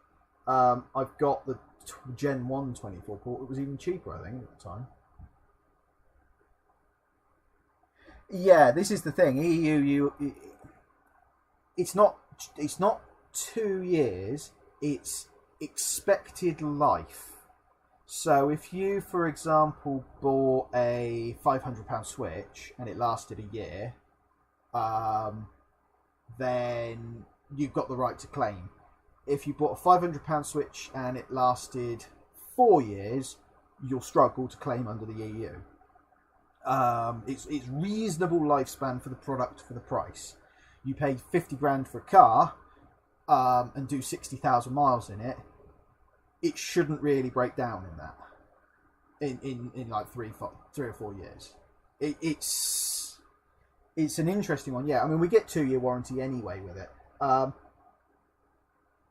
I've got the Gen 1 24 porter. It was even cheaper, I think, at the time. Yeah, this is the thing. It's not 2 years. It's expected life. So if you, for example, bought a £500 Switch and it lasted a year, then you've got the right to claim. If you bought a £500 Switch and it lasted 4 years, you'll struggle to claim under the EU. It's reasonable lifespan for the product for the price. You pay 50 grand for a car and do 60,000 miles in it. It shouldn't really break down in that. In like 3 or 4 years. It's an interesting one. Yeah, I mean, we get 2-year warranty anyway with it.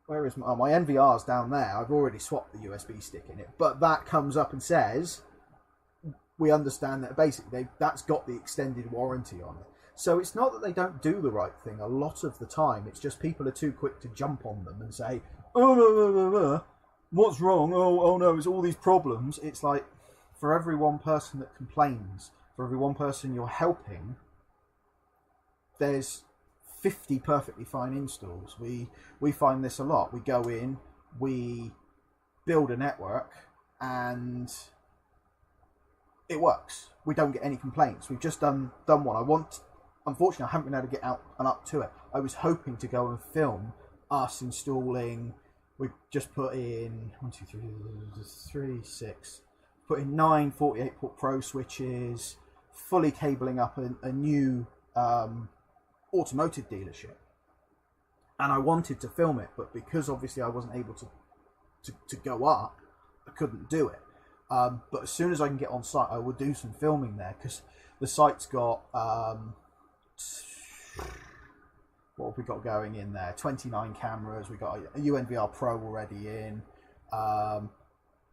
Where is my NVR's down there? I've already swapped the USB stick in it, but that comes up and says we understand that basically that's got the extended warranty on it. So it's not that they don't do the right thing a lot of the time. It's just people are too quick to jump on them and say, oh, no, what's wrong? Oh no, it's all these problems. It's like, for every one person that complains, for every one person you're helping, there's 50 perfectly fine installs. We find this a lot. We go in, we build a network, and it works. We don't get any complaints. We've just done one. Unfortunately, I haven't been able to get out and up to it. I was hoping to go and film us installing. We just put in 6. Put in 9 48-port Pro switches, fully cabling up a new automotive dealership. And I wanted to film it, but because obviously I wasn't able to go up, I couldn't do it. But as soon as I can get on site, I will do some filming there, because the site's got what have we got going in there? 29 cameras. We got a UNVR Pro already in.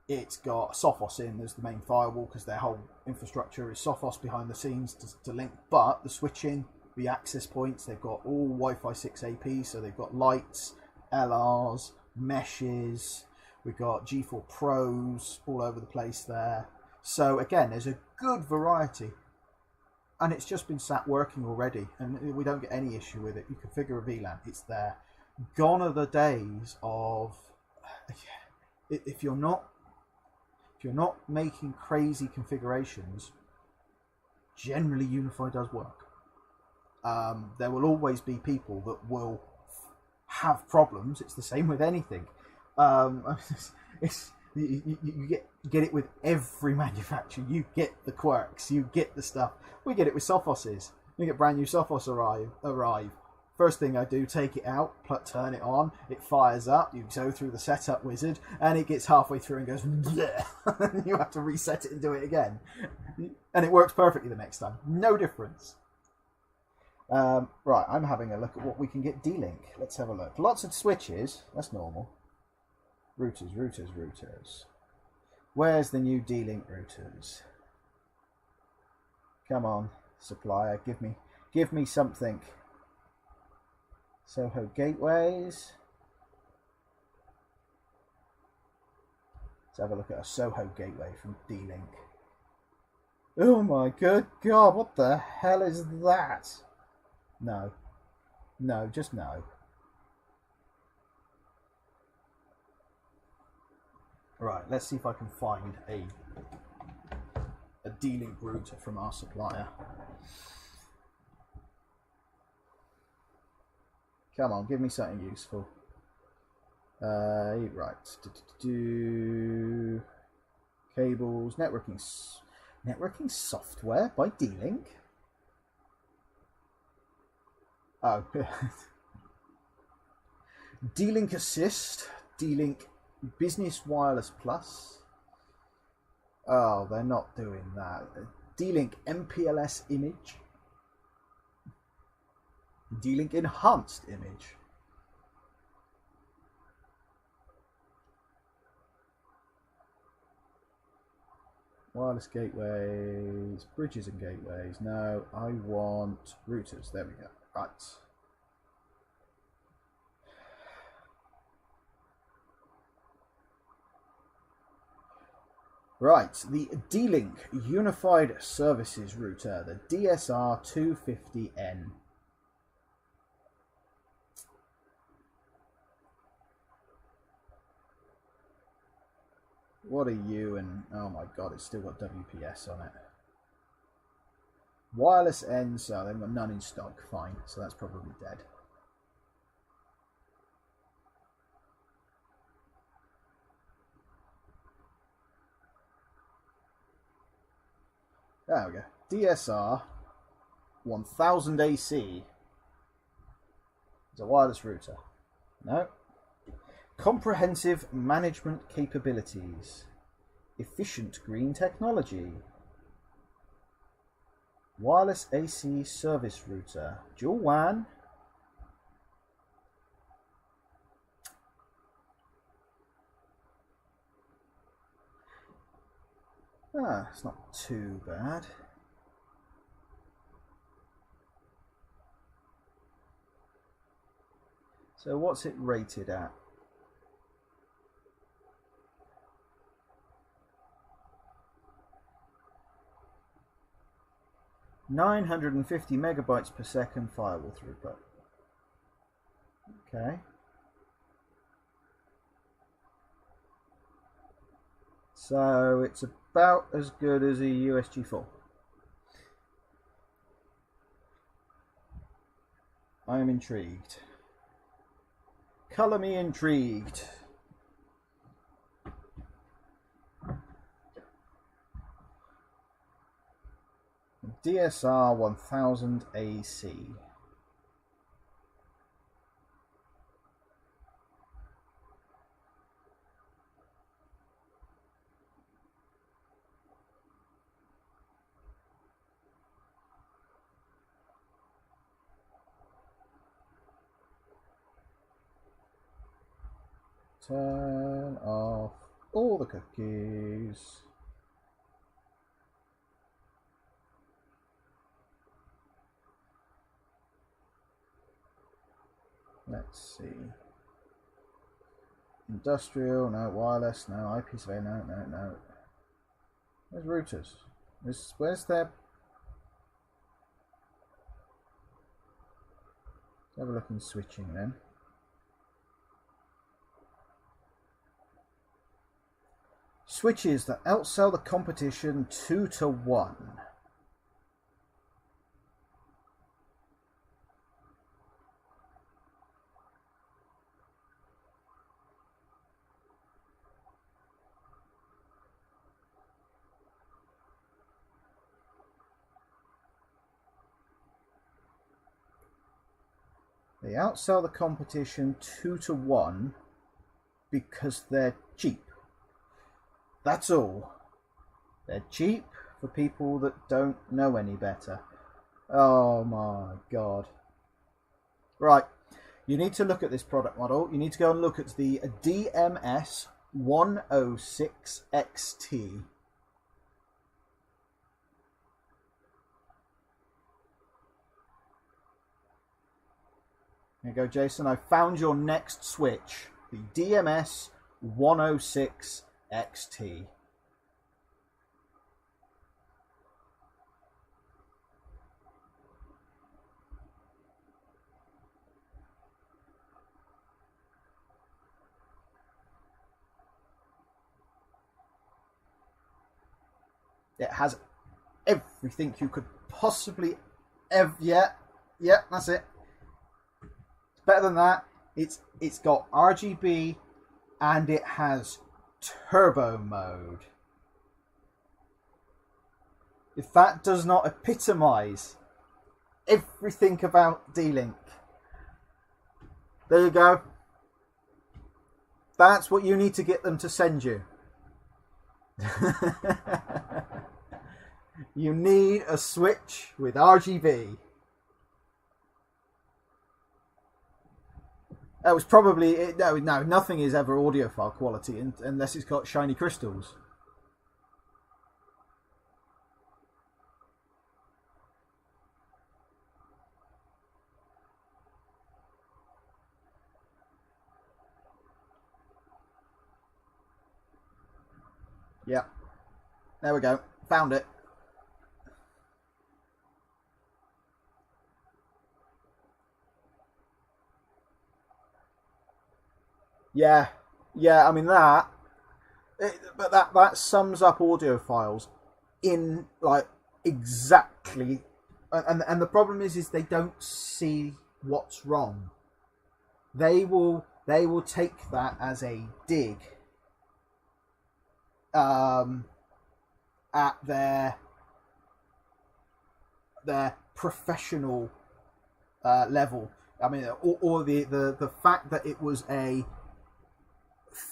It's got Sophos in as the main firewall, because their whole infrastructure is Sophos behind the scenes to link. But the switching, the access points, they've got all Wi-Fi 6 AP, so they've got lights, LRs, meshes. We've got G4 Pros all over the place there. So again, there's a good variety. And it's just been sat working already, and we don't get any issue with it. You configure a VLAN, it's there. Gone are the days of, if you're not making crazy configurations, generally Unify does work. There will always be people that will have problems. It's the same with anything. You get it with every manufacturer. You get the quirks, you get the stuff. We get it with Sophoses. We get brand new Sophos arrive. First thing I do, take it out, turn it on, it fires up, you go through the setup wizard, and it gets halfway through and goes, bleh. And you have to reset it and do it again. And it works perfectly the next time. No difference. Right, I'm having a look at what we can get D-Link. Let's have a look. Lots of switches, that's normal. Routers. Where's the new D-Link routers? Come on, supplier, give me something. Soho gateways. Let's have a look at a Soho gateway from D-Link. Oh my good God, what the hell is that? No. No, just no. Right, let's see if I can find a D-Link router from our supplier. Come on, give me something useful. Right. Cables, networking software by D-Link. Oh, D-Link Assist, D-Link Business Wireless Plus. Oh, they're not doing that. D-Link MPLS Image. D-Link Enhanced Image. Wireless gateways, bridges and gateways. No, I want routers. There we go. Right. Right, the D-Link Unified Services Router, the DSR250N. What are you? And oh my god, it's still got WPS on it. Wireless ends, so they've got none in stock. Fine, so that's probably dead. There we go. DSR 1000 AC. It's a wireless router. No. Comprehensive management capabilities. Efficient green technology. Wireless AC service router. Dual WAN. Ah, it's not too bad. So what's it rated at? (950 megabytes per second firewall throughput). Okay. So it's about as good as a USG4. I am intrigued. Color me intrigued. DSR 1000 AC. Turn off all the cookies. Let's see. Industrial, no. Wireless, no. IP survey, no, no, no. Where's routers? Where's their... Let's have a look in switching then. Switches that outsell the competition 2 to 1. They outsell the competition 2 to 1 because they're cheap. That's all. They're cheap for people that don't know any better. Oh my god. Right. You need to look at this product model. You need to go and look at the DMS 106 XT. There you go, Jason. I found your next switch. The DMS 106 XT. It has everything you could possibly ever. Yeah, that's it. It's better than that. It's got RGB and it has turbo mode. If that does not epitomise everything about D-Link, there you go. That's what you need to get them to send you. You need a switch with RGB. That was probably no. Nothing is ever audiophile quality unless it's got shiny crystals. Yeah, there we go. Found it. Yeah. I mean but that sums up audiophiles in like exactly. And the problem is they don't see what's wrong. They will take that as a dig at their professional level. I mean, or the fact that it was a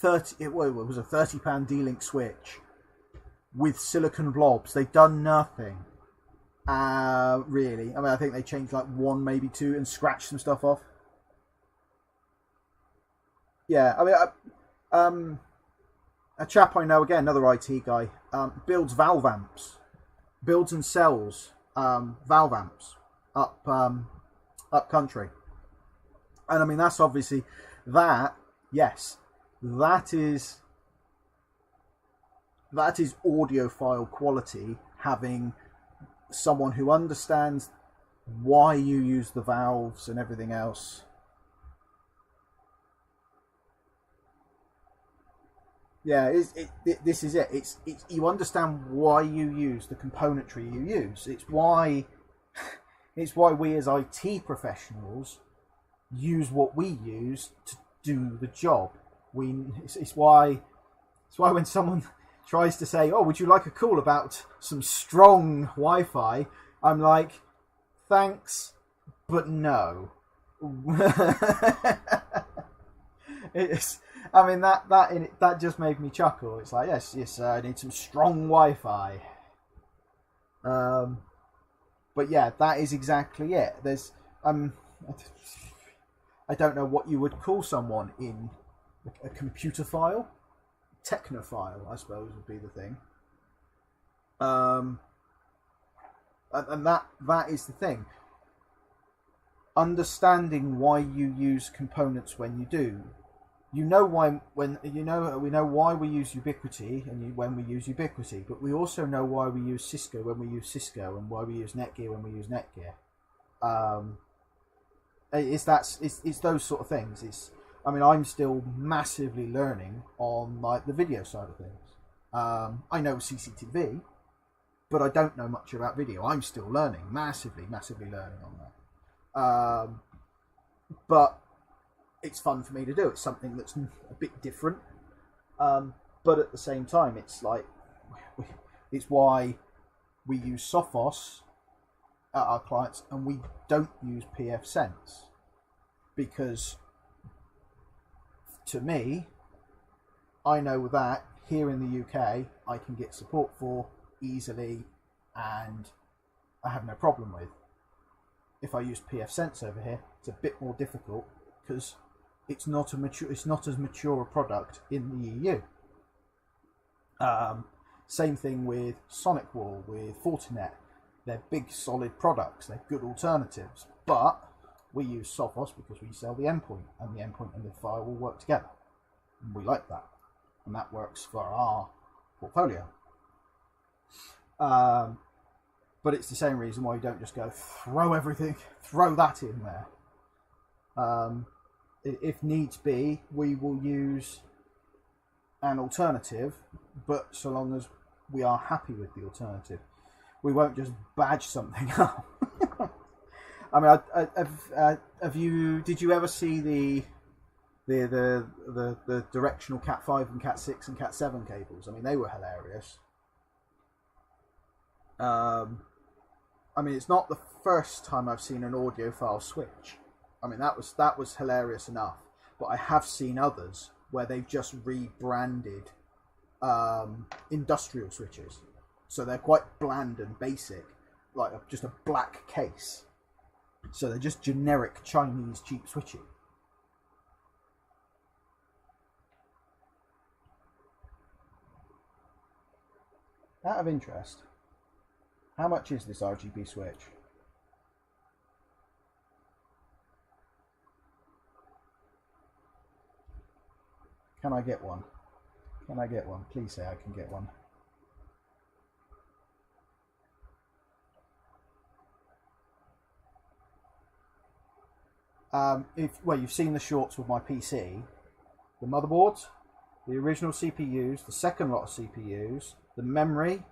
it was a £30 D-Link switch with silicon blobs. They've done nothing. Really. I mean, I think they changed like one, maybe two, and scratched some stuff off. Yeah, I mean, a chap I know, again, another IT guy, builds valve amps, builds and sells valve amps up country, and I mean that's obviously that. Yes, that is audiophile quality. Having someone who understands why you use the valves and everything else. Yeah, this is it. It's you understand why you use the componentry you use. It's why we as IT professionals use what we use to do the job. It's why when someone tries to say, "Oh, would you like a call about some strong Wi-Fi?" I'm like, "Thanks, but no." I mean that just made me chuckle. It's like, yes, I need some strong Wi-Fi. But yeah, that is exactly it. There's I don't know what you would call someone in a computer file, technophile, I suppose would be the thing. And that is the thing. Understanding why you use components when you do. We know why we use Ubiquiti when we use Ubiquiti, but we also know why we use Cisco when we use Cisco, and why we use Netgear when we use Netgear. It's those sort of things. I mean, I'm still massively learning on like the video side of things. I know CCTV, but I don't know much about video. I'm still learning, massively learning on that. But it's fun for me to do. It's something that's a bit different, but at the same time, it's like it's why we use Sophos at our clients and we don't use PF Sense, because to me, I know that here in the UK I can get support for easily, and I have no problem with. If I use PF Sense over here, it's a bit more difficult because it's not as mature a product in the EU. Same thing with SonicWall, with Fortinet. They're big, solid products. They're good alternatives. But we use Sophos because we sell the endpoint, and the endpoint and the firewall work together. And we like that. And that works for our portfolio. But it's the same reason why you don't just go throw that in there. If needs be, we will use an alternative, but so long as we are happy with the alternative. We won't just badge something up. I mean, have you? Did you ever see the directional Cat 5 and Cat 6 and Cat 7 cables? I mean, they were hilarious. I mean, it's not the first time I've seen an audiophile switch. I mean, that was hilarious enough. But I have seen others where they've just rebranded industrial switches, so they're quite bland and basic, like just a black case. So they're just generic Chinese cheap switching. Out of interest, how much is this RGB switch? Can I get one? Can I get one? Please say I can get one. You've seen the shorts with my PC, the motherboards, the original CPUs, the second lot of CPUs, the memory,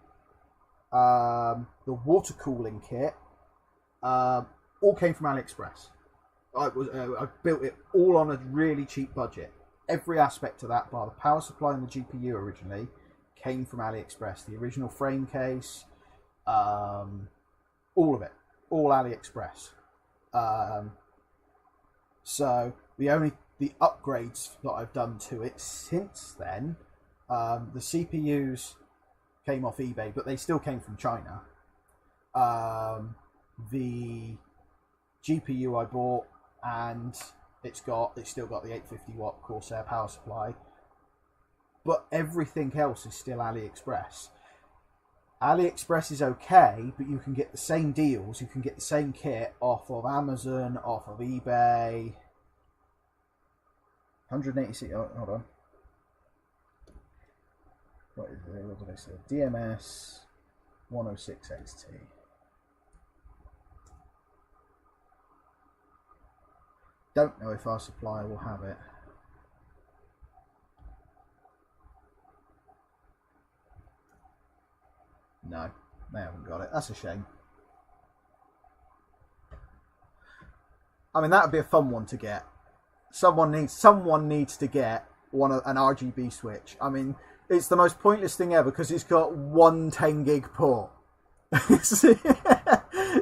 the water cooling kit, all came from AliExpress. I built it all on a really cheap budget. Every aspect of that, bar the power supply and the GPU originally, came from AliExpress. The original frame case, all of it, all AliExpress. So the upgrades that I've done to it since then, the CPUs came off eBay, but they still came from China. The GPU I bought, and it's still got the 850 watt Corsair power supply, but everything else is still AliExpress. AliExpress is okay, but you can get the same deals, you can get the same kit off of Amazon, off of eBay. 186. Oh, hold on. What did I say? DMS 106 XT. Don't know if our supplier will have it. No, they haven't got it. That's a shame. I mean, that would be a fun one to get. Someone needs to get an RGB switch. I mean, it's the most pointless thing ever because it's got one 10 gig port.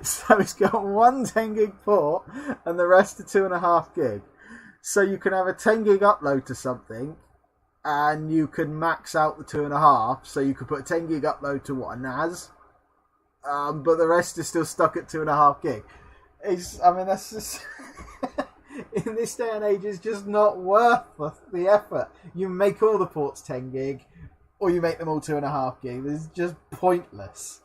So it's got one 10 gig port and the rest are 2.5 gig. So you can have a 10 gig upload to something and you can max out the 2.5. So you could put a 10 gig upload to a NAS, but the rest is still stuck at 2.5 gig. That's just in this day and age, it's just not worth the effort. You make all the ports 10 gig, or you make them all 2.5 gig. It's just pointless.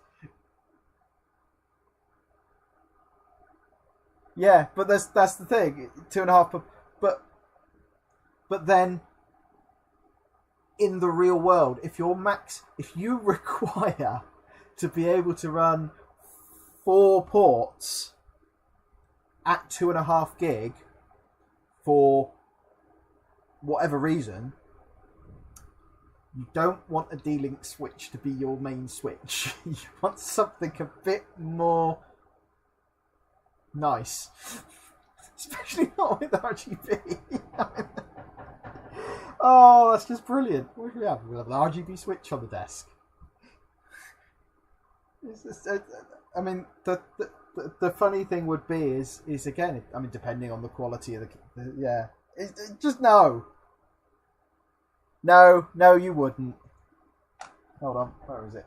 Yeah, but that's the thing. 2.5, but then in the real world, if you require to be able to run 4 ports at 2.5 gig for whatever reason, you don't want a D-Link switch to be your main switch. You want something a bit more nice, especially not with RGB. Oh, that's just brilliant. What do we have? We have an RGB switch on the desk. It's just, I mean, the funny thing would be is again, I mean, depending on the quality of just no, you wouldn't. Hold on, where is it?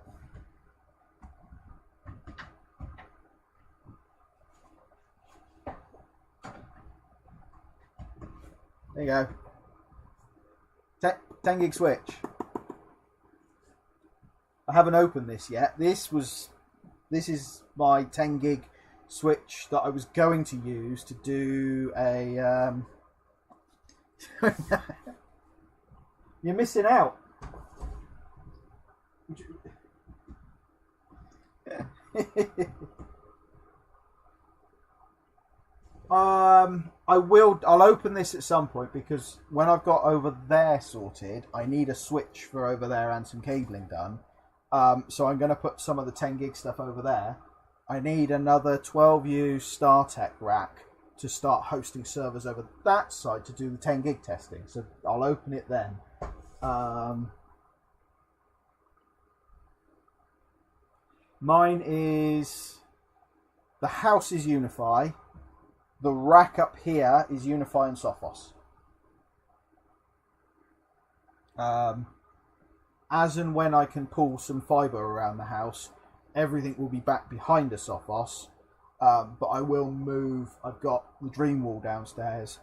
There you go. 10 gig switch. I haven't opened this yet. This is my 10 gig switch that I was going to use to do a you're missing out. I'll open this at some point because when I've got over there sorted, I need a switch for over there and some cabling done. So I'm going to put some of the 10 gig stuff over there. I need another 12U StarTech rack to start hosting servers over that side to do the 10 gig testing. So I'll open it then. Mine is, the house is Unify. The rack up here is Unify and Sophos. As and when I can pull some fibre around the house, everything will be back behind a Sophos. But I will move. I've got the dream wall downstairs,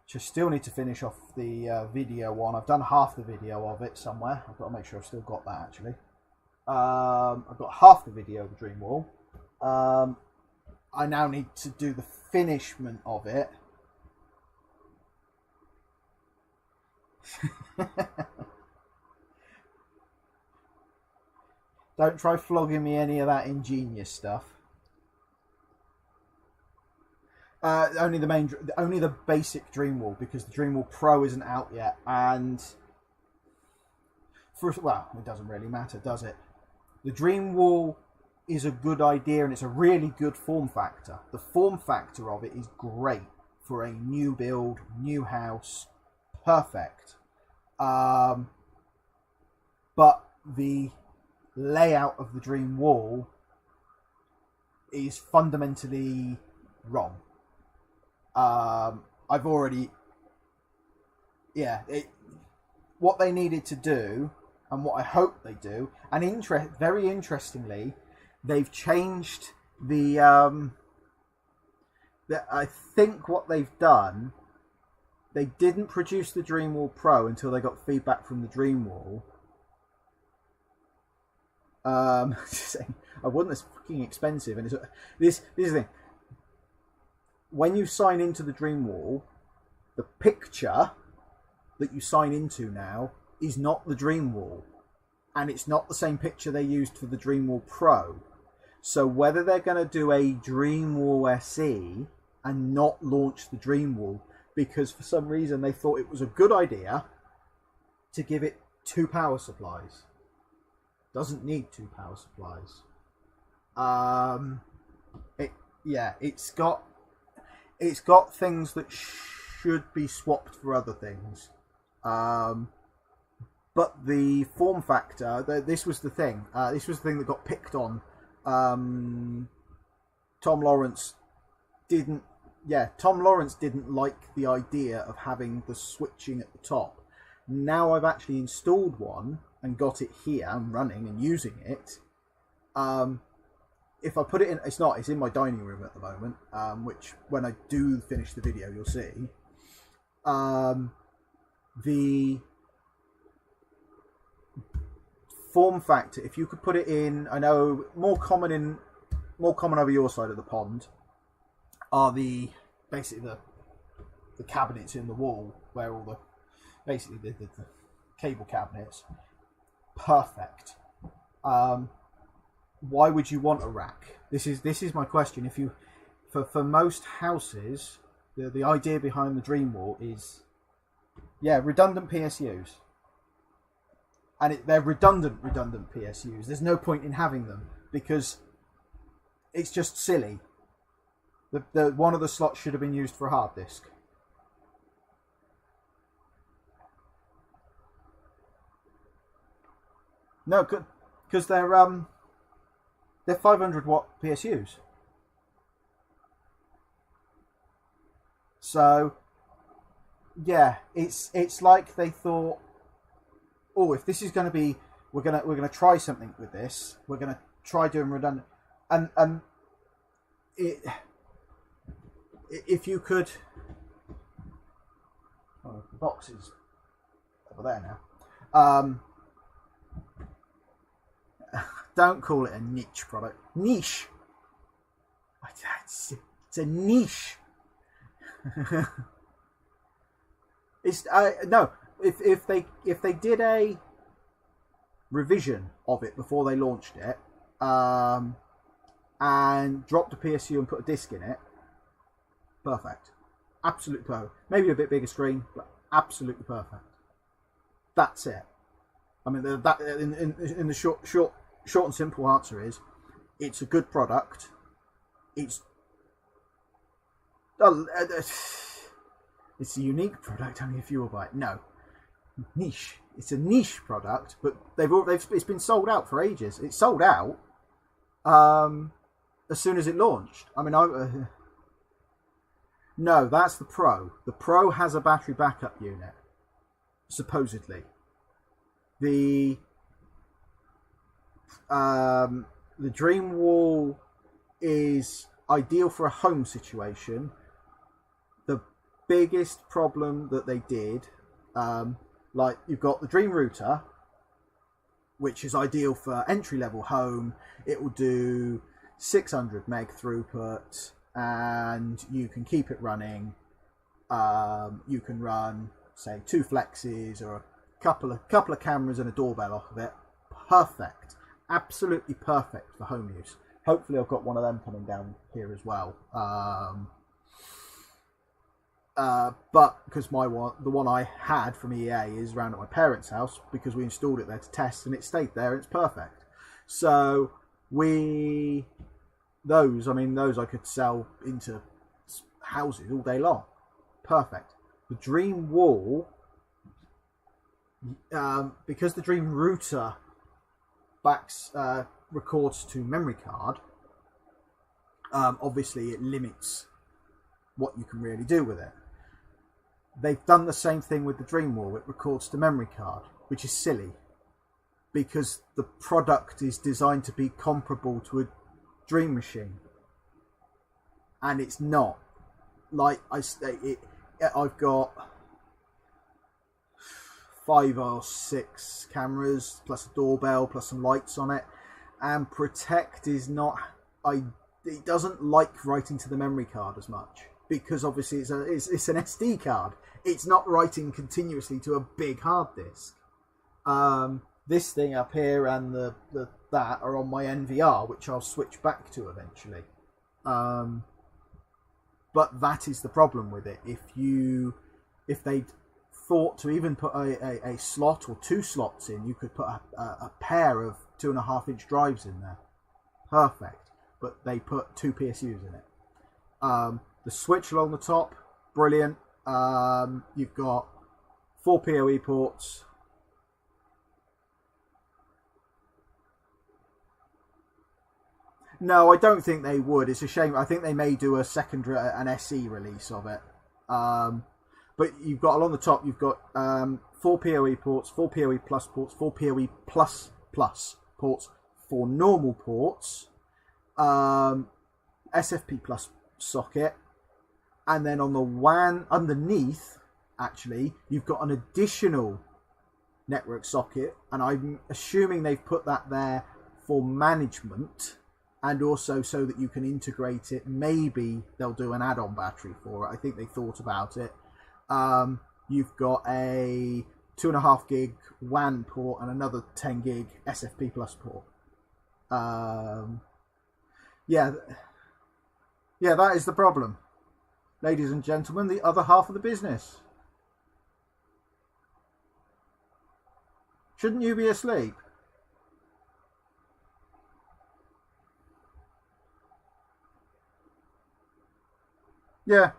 which I still need to finish off the video on. I've done half the video of it somewhere. I've got to make sure I've still got that actually. I've got half the video of the dream wall. I now need to do the finishment of it. Don't try flogging me any of that ingenious stuff. Only the basic dream wall, because the dream wall Pro isn't out yet, and well, it doesn't really matter, does it? The dream wall is a good idea, and it's a really good form factor. The form factor of it is great for a new build, new house, perfect. But the layout of the dream wall is fundamentally wrong. I've already, what they needed to do, and what I hope they do, and very interestingly, they've changed I think what they've done, they didn't produce the Dreamwall Pro until they got feedback from the Dreamwall. I wasn't as fucking expensive, and this is the thing. When you sign into the Dreamwall, the picture that you sign into now is not the Dreamwall, and it's not the same picture they used for the Dreamwall Pro. So whether they're going to do a Dreamwall SE and not launch the Dreamwall because for some reason they thought it was a good idea to give it 2 power supplies. Doesn't need 2 power supplies. It's got things that should be swapped for other things. But the form factor, this was the thing. This was the thing that got picked on. Tom Lawrence didn't like the idea of having the switching at the top. Now I've actually installed one and got it here and running and using it. If I put it in, it's in my dining room at the moment, which when I do finish the video you'll see. The form factor, if you could put it in, I know more common over your side of the pond are basically the cabinets in the wall where all the cable cabinets. Perfect. Why would you want a rack? This is my question. If you for most houses, the idea behind the Dreamwall is redundant PSUs. And they're redundant PSUs. There's no point in having them because it's just silly. The one of the slots should have been used for a hard disk. No, because they're 500 watt PSUs. So yeah, it's like they thought, oh, if this is going to be, we're gonna try something with this. We're gonna try doing redundant, and if you could, the box is over there now. Don't call it a niche product. Niche. It's a niche. It's no. If they did a revision of it before they launched it, and dropped a PSU and put a disc in it, perfect, absolutely perfect. Maybe a bit bigger screen, but absolutely perfect. That's it. I mean, that in the short short and simple answer is, it's a good product. It's it's a unique product. Only a few will buy it. No, niche. It's a niche product, but it's been sold out for ages. It's sold out as soon as it launched. I mean, no, that's the Pro. The Pro has a battery backup unit, supposedly. The Dream Wall is ideal for a home situation. The biggest problem that they did, like you've got the Dream Router, which is ideal for entry-level home. It will do 600 meg throughput, and you can keep it running. You can run, say, 2 flexes or a couple of cameras and a doorbell off of it. Perfect, absolutely perfect for home use. Hopefully, I've got one of them coming down here as well. But because the one I had from EA is around at my parents' house, because we installed it there to test, and it stayed there. And it's perfect. So those I could sell into houses all day long. Perfect. The Dream Wall, because the Dream Router records to memory card, obviously it limits what you can really do with it. They've done the same thing with the Dream Wall. It records to memory card, which is silly, because the product is designed to be comparable to a Dream Machine, and it's not. Like I've got 5 or 6 cameras plus a doorbell plus some lights on it, and Protect is not. It doesn't like writing to the memory card as much, because obviously it's an SD card. It's not writing continuously to a big hard disk. This thing up here and that are on my NVR, which I'll switch back to eventually. But that is the problem with it. If they'd thought to even put a slot or 2 slots in, you could put a pair of 2.5-inch drives in there. Perfect. But they put 2 PSUs in it. The switch along the top, brilliant. You've got 4 PoE ports. No, I don't think they would. It's a shame. I think they may do an SE release of it. But you've got along the top, you've got 4 PoE ports, 4 PoE plus ports, 4 PoE plus ports, 4 normal ports, SFP plus socket, and then on the WAN underneath, actually, you've got an additional network socket, and I'm assuming they've put that there for management, and also so that you can integrate it. Maybe they'll do an add-on battery for it. I think they thought about it. You've got a 2.5 gig WAN port and another 10 gig SFP plus port. Yeah, that is the problem. Ladies and gentlemen, the other half of the business. Shouldn't you be asleep? Yeah.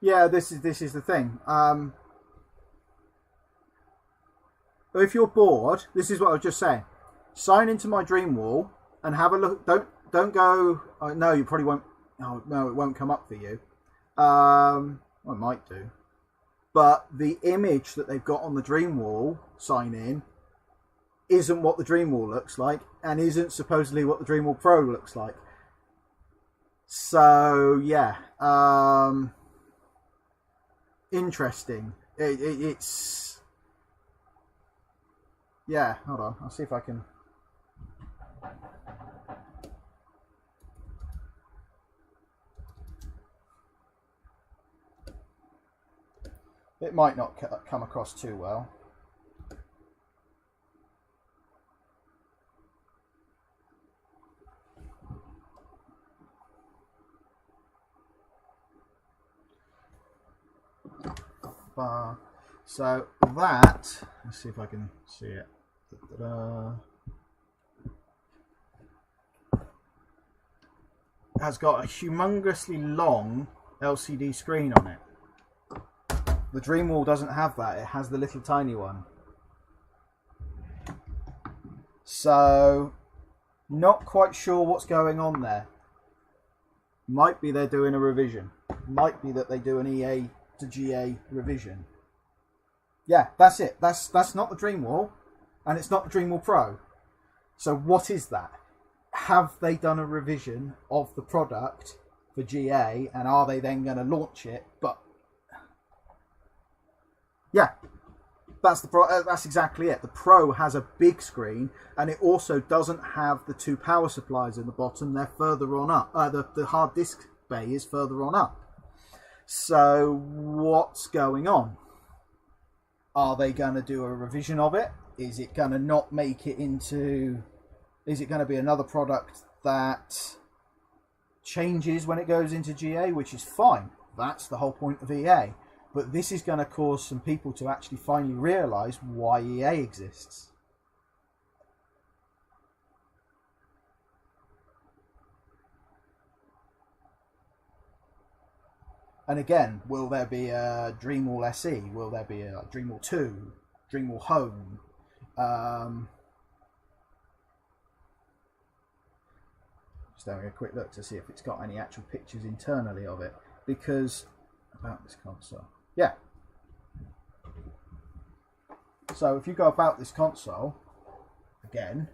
Yeah, this is the thing. If you're bored, this is what I was just saying. Sign into my Dream Wall and have a look. Don't go. Oh, no, you probably won't. Oh, no, it won't come up for you. Well, it might do. But the image that they've got on the Dream Wall, sign in, isn't what the Dream Wall looks like, and isn't supposedly what the Dream Wall Pro looks like. So yeah, interesting. It's yeah. Hold on, I'll see if I can. It might not come across too well. bar. So that, let's see if I can see it. Has got a humongously long LCD screen on it. The Dreamwall doesn't have that. It has the little tiny one. So, not quite sure what's going on there. Might be they're doing a revision. Might be that they do an EA to GA revision. Yeah, that's it. That's not the Dreamwall, and it's not the Dreamwall Pro. So what is that? Have they done a revision of the product for GA, and are they then going to launch it? But yeah, that's exactly it. The Pro has a big screen, and it also doesn't have the two power supplies in the bottom. They're further on up. The hard disk bay is further on up. So what's going on? Are they going to do a revision of it? Is it going to not make it into... Is it going to be another product that changes when it goes into GA, which is fine. That's the whole point of EA. But this is going to cause some people to actually finally realise why EA exists. And again, will there be a Dreamwall SE? Will there be a Dreamwall 2? Dreamwall Home? Just having a quick look to see if it's got any actual pictures internally of it. Because, about this console. Yeah. So if you go about this console, again,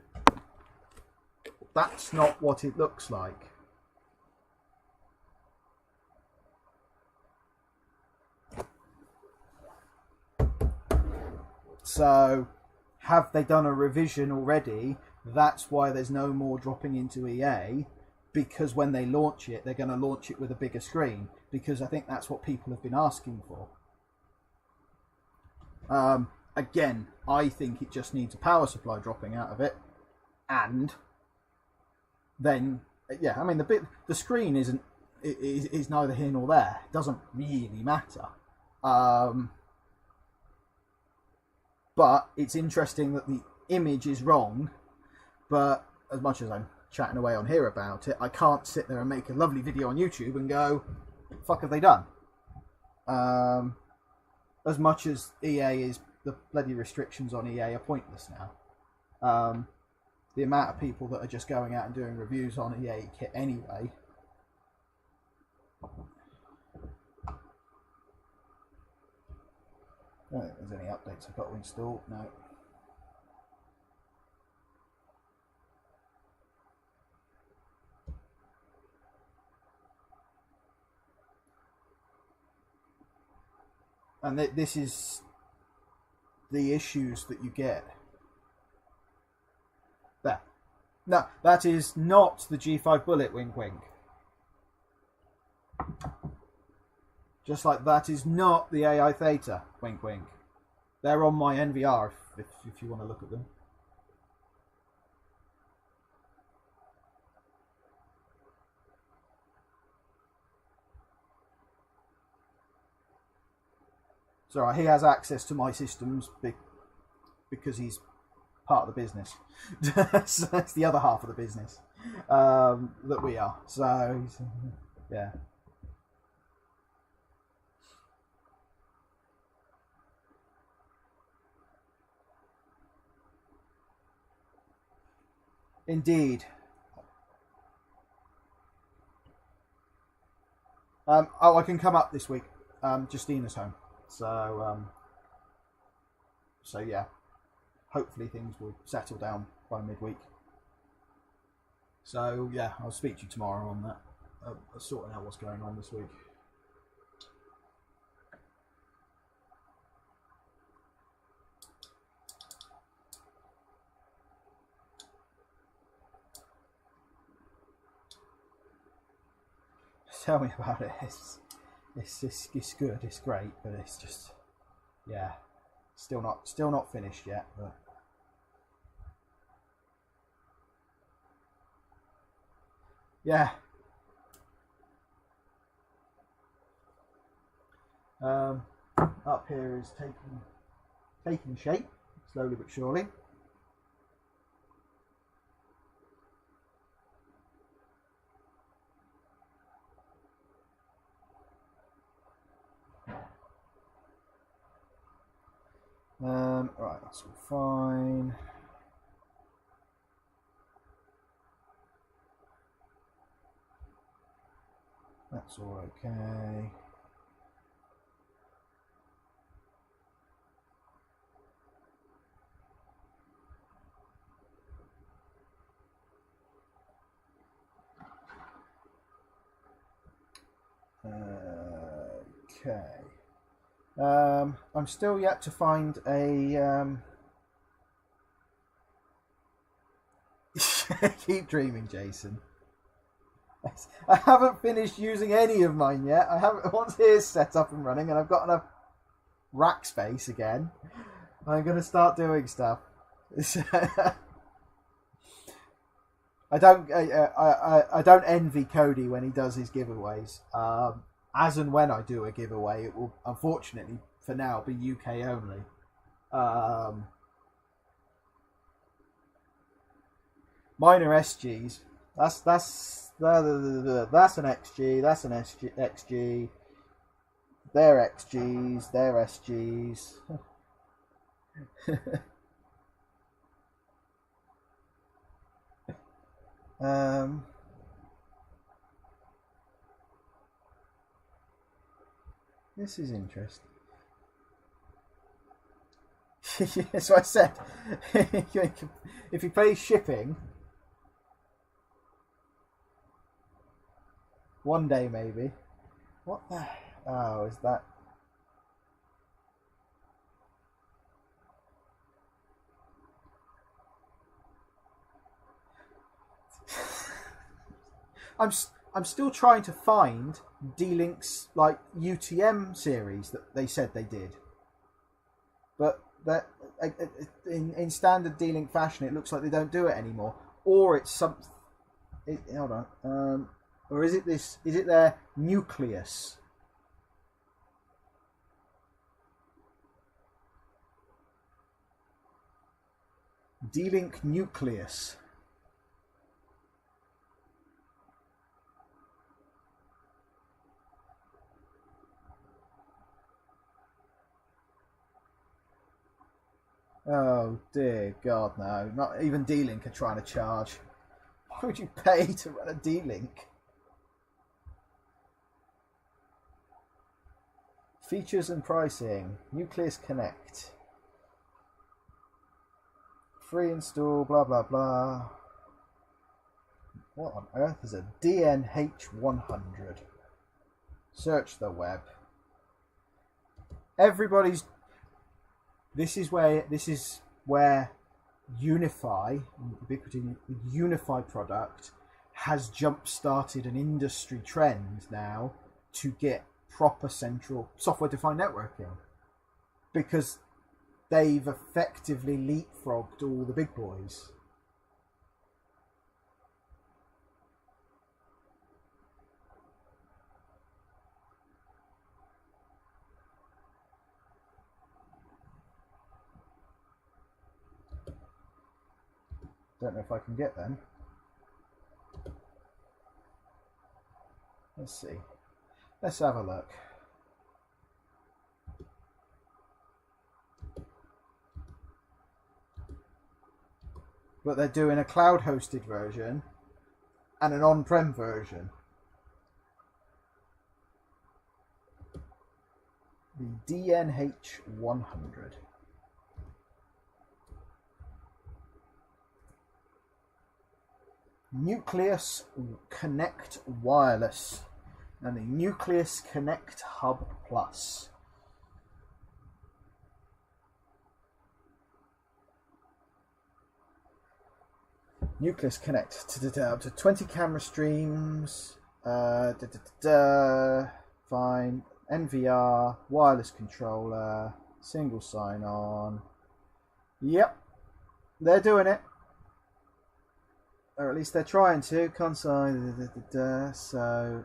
that's not what it looks like. So, have they done a revision already? That's why there's no more dropping into EA, because when they launch it, they're going to launch it with a bigger screen, because I think that's what people have been asking for. Again, I think it just needs a power supply dropping out of it, and then, yeah, I mean, the screen is neither here nor there. It doesn't really matter. But it's interesting that the image is wrong, but as much as I'm chatting away on here about it, I can't sit there and make a lovely video on YouTube and go, what the fuck have they done? As much as EA is, the bloody restrictions on EA are pointless now. The amount of people that are just going out and doing reviews on EA kit anyway. I don't think there's any updates I've got to install. No. And this is the issues that you get. There. No, that is not the G5 Bullet, wink wink. Just like that is not the AI Theta, wink wink. They're on my NVR if you want to look at them. So he has access to my systems because he's part of the business. So that's the other half of the business that we are. So, yeah. Indeed. Oh, I can come up this week. Justina's home. So yeah, hopefully things will settle down by midweek. So yeah, I'll speak to you tomorrow on that. Sorting out what's going on this week. Tell me about it. It's good. It's great, but it's just, yeah, still not finished yet. But yeah, up here is taking shape, slowly but surely. Right, that's all fine. That's all okay. Okay. I'm still yet to find a. Keep dreaming, Jason. I haven't finished using any of mine yet. I haven't. Once here's set up and running, and I've got enough rack space again, I'm gonna start doing stuff. I don't envy Cody when he does his giveaways. As and when I do a giveaway, it will unfortunately for now be UK only. Mine are SGs. That's an XG. That's an XG. They're XGs. They're SGs. This is interesting. So I said, if you pay shipping, one day maybe. What the? Oh, is that? I'm still trying to find D-Link's like UTM series that they said they did, but that in standard D-Link fashion, it looks like they don't do it anymore, or it's something. Hold on, or is it this? Is it their nucleus? D-Link nucleus. Oh dear God, no! Not even D-Link are trying to charge. Why would you pay to run a D-Link? Features and pricing. Nucleus Connect. Free install, blah blah blah. What on earth is a DNH100? Search the web. Everybody's. This is where Unify, ubiquity, Unify product has jump-started an industry trend now to get proper central software-defined networking, because they've effectively leapfrogged all the big boys. Don't know if I can get them. Let's see. Let's have a look. But they're doing a cloud-hosted version and an on-prem version. The DNH100. Nucleus Connect Wireless and the Nucleus Connect Hub Plus. Nucleus Connect up to 20 camera streams. Fine. NVR, wireless controller, single sign on. Yep, they're doing it. Or at least they're trying to. Console. So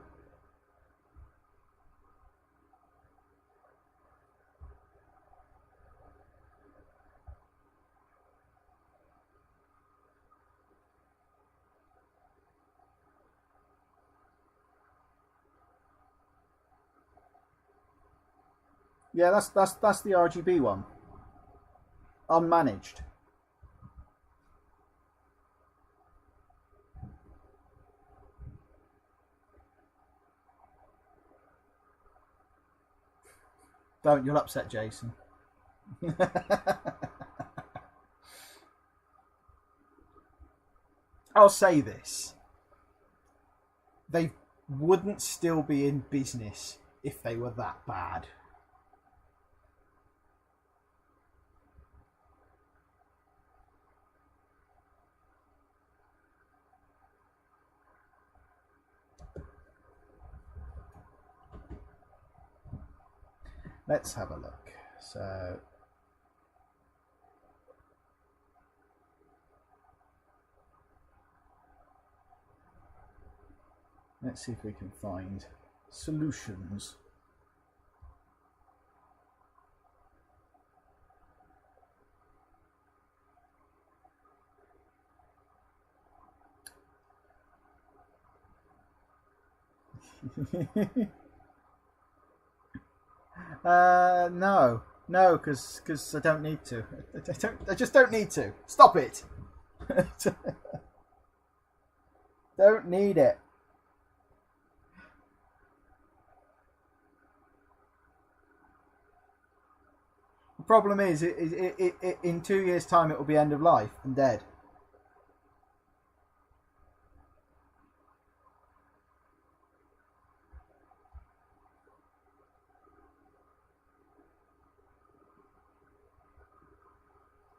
Yeah, that's the RGB one. Unmanaged. Don't, you'll upset Jason. I'll say this. They wouldn't still be in business if they were that bad. Let's have a look. So let's see if we can find solutions. No, because I don't need to. I just don't need to. Stop it. Don't need it. The problem is, in 2 years' time, it will be end of life and dead.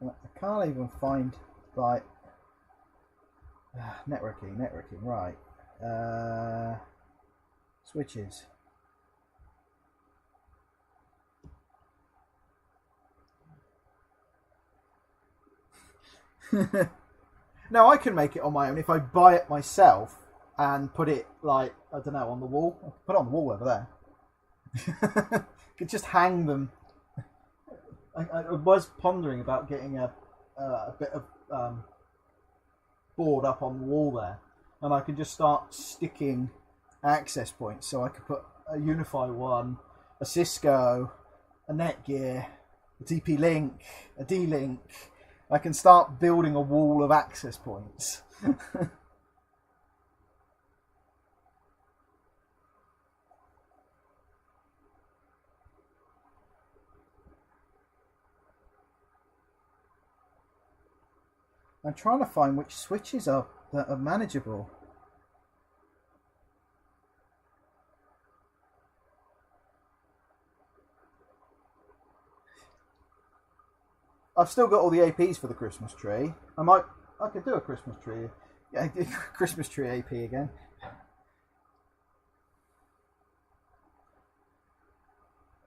I can't even find like networking, right? Switches. No, I can make it on my own if I buy it myself and put it like, I don't know, on the wall. I can put it on the wall over there. Could just hang them. I was pondering about getting a bit of board up on the wall there, and I could just start sticking access points. So I could put a Unify one, a Cisco, a Netgear, a TP-Link, a D-Link. I can start building a wall of access points. I'm trying to find which switches are that are manageable. I've still got all the APs for the Christmas tree. I could do a Christmas tree. Yeah, Christmas tree AP again.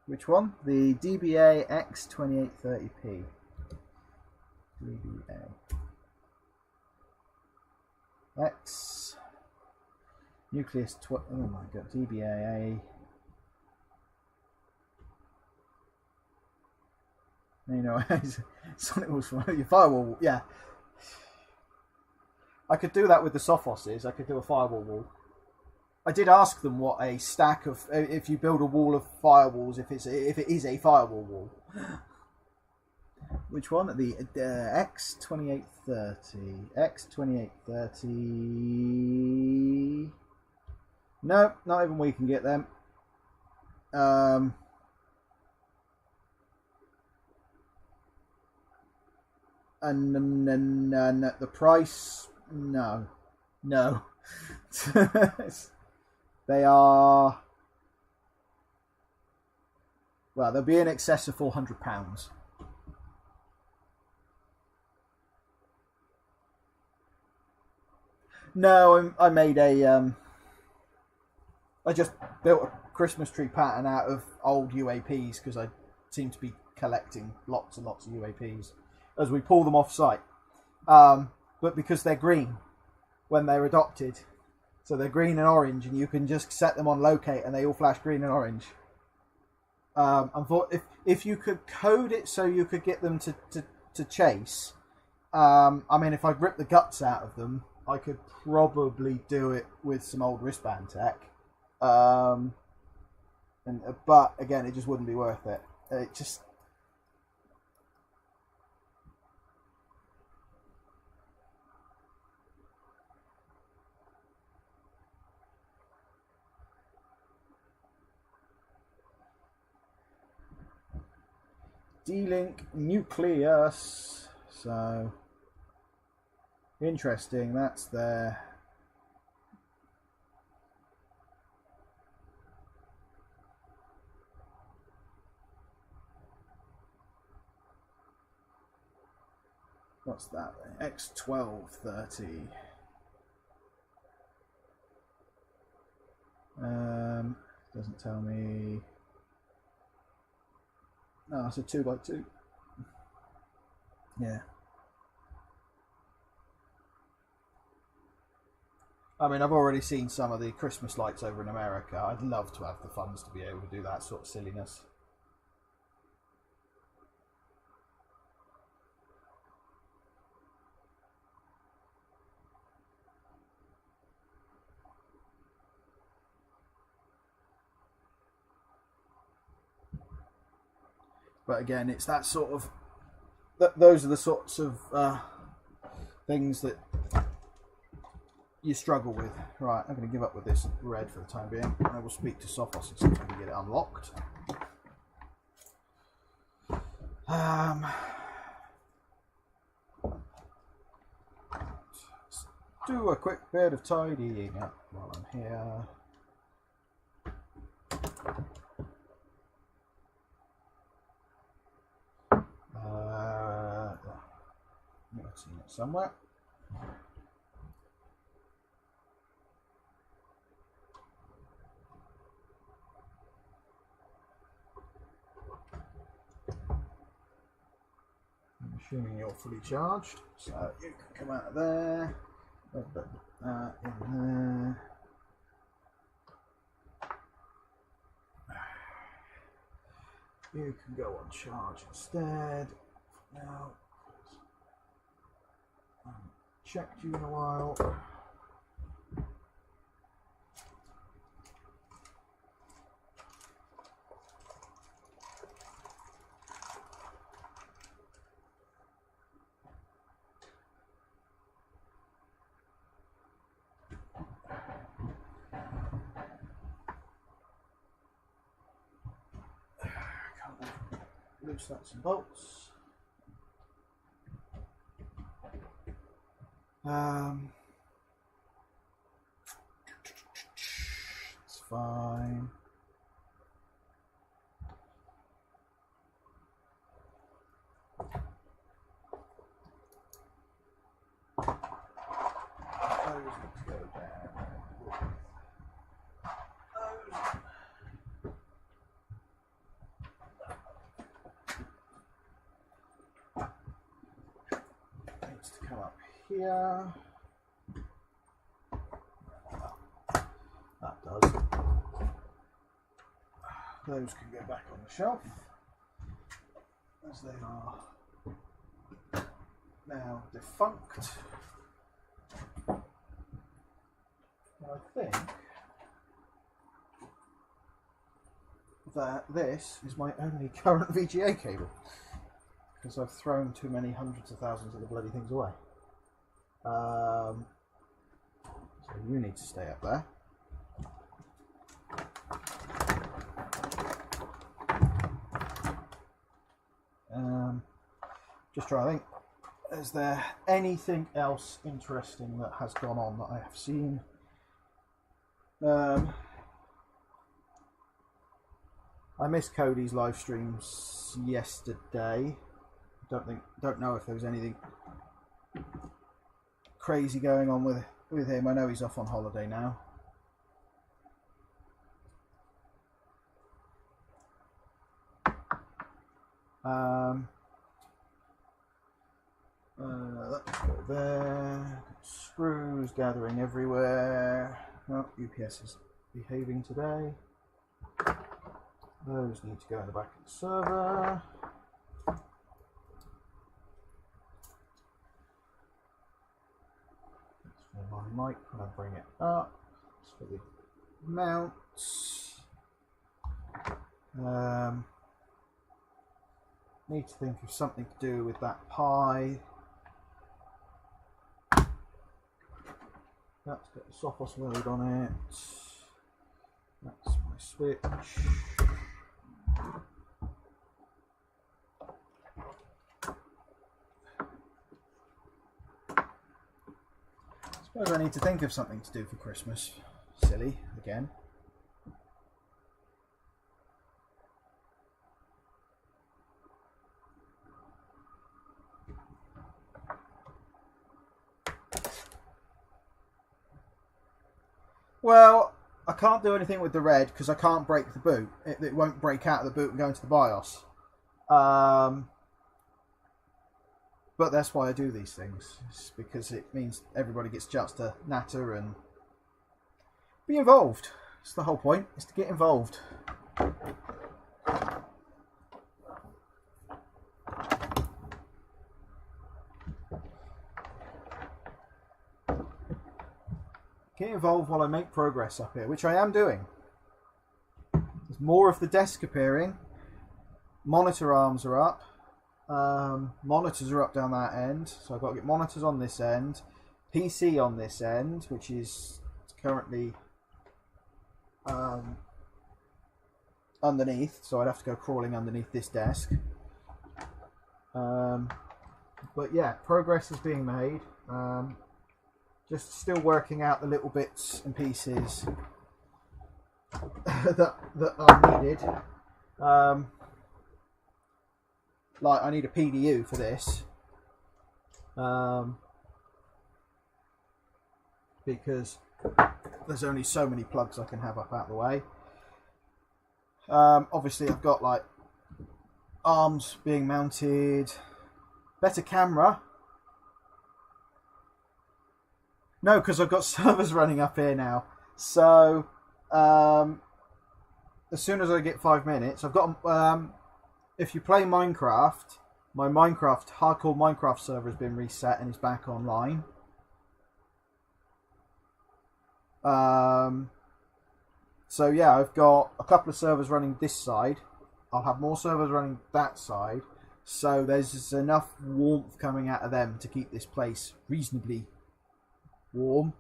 Which one? The DBA X2830P. DBA X Nucleus. Oh my god, DBA. You know, Sonic was from your firewall. Yeah, I could do that with the Sophoses. I could do a firewall wall. I did ask them what a stack of, if you build a wall of firewalls, if it is a firewall wall. Which one? The X2830. X2830. No, not even we can get them. And the price, no. They are, well, they'll be in excess of £400. No, I made a I just built a Christmas tree pattern out of old UAPs because I seem to be collecting lots and lots of UAPs as we pull them off site. But because they're green when they're adopted, so they're green and orange, and you can just set them on locate and they all flash green and orange. And thought if you could code it so you could get them to chase, I mean, if I rip the guts out of them, I could probably do it with some old wristband tech. But again, it just wouldn't be worth it. It just... D-Link Nucleus. So interesting, that's there. What's that? X1230. Doesn't tell me. No, it's a 2x2. Yeah. I mean, I've already seen some of the Christmas lights over in America. I'd love to have the funds to be able to do that sort of silliness. But again, it's that sort of... those are the sorts of things that you struggle with. Right, I'm going to give up with this red for the time being. I will speak to Sophos and see if I can get it unlocked. Let's do a quick bit of tidying up while I'm here. I've seen it somewhere. I'm assuming you're fully charged, so you can come out of there. Put that in there. You can go on charge instead. Now, I haven't checked you in a while. Loose nuts and bolts. It's fine. Those need to go down. Needs to come up here. That does. Those can go back on the shelf as they are now defunct. I think that this is my only current VGA cable because I've thrown too many hundreds of thousands of the bloody things away. So you need to stay up there. Just trying to think, is there anything else interesting that has gone on that I have seen? I missed Cody's live streams yesterday. Don't know if there was anything crazy going on with him. I know he's off on holiday now. Let's go there. Screws gathering everywhere. Oh, UPS is behaving today. Those need to go in the back of the server. That's for my mic when I bring it up. That's for the mounts. need to think of something to do with that pie. That's got the Sophos load on it. That's my switch. I suppose I need to think of something to do for Christmas. Silly, again. Well, I can't do anything with the red because I can't break the boot. It won't break out of the boot and go into the BIOS. But that's why I do these things. It's because it means everybody gets a chance to natter and be involved. It's the whole point, is to get involved. Get involved while I make progress up here, which I am doing. There's more of the desk appearing. Monitor arms are up. Monitors are up down that end, so I've got to get monitors on this end, PC on this end, which is currently underneath, so I'd have to go crawling underneath this desk. But yeah, progress is being made. Just still working out the little bits and pieces that are needed. Like, I need a PDU for this. Because there's only so many plugs I can have up out of the way. Obviously, I've got, like, arms being mounted. Better camera. No, because I've got servers running up here now. So, as soon as I get 5 minutes, I've got... if you play Minecraft, my hardcore Minecraft server has been reset and is back online. So yeah, I've got a couple of servers running this side. I'll have more servers running that side. So there's enough warmth coming out of them to keep this place reasonably warm.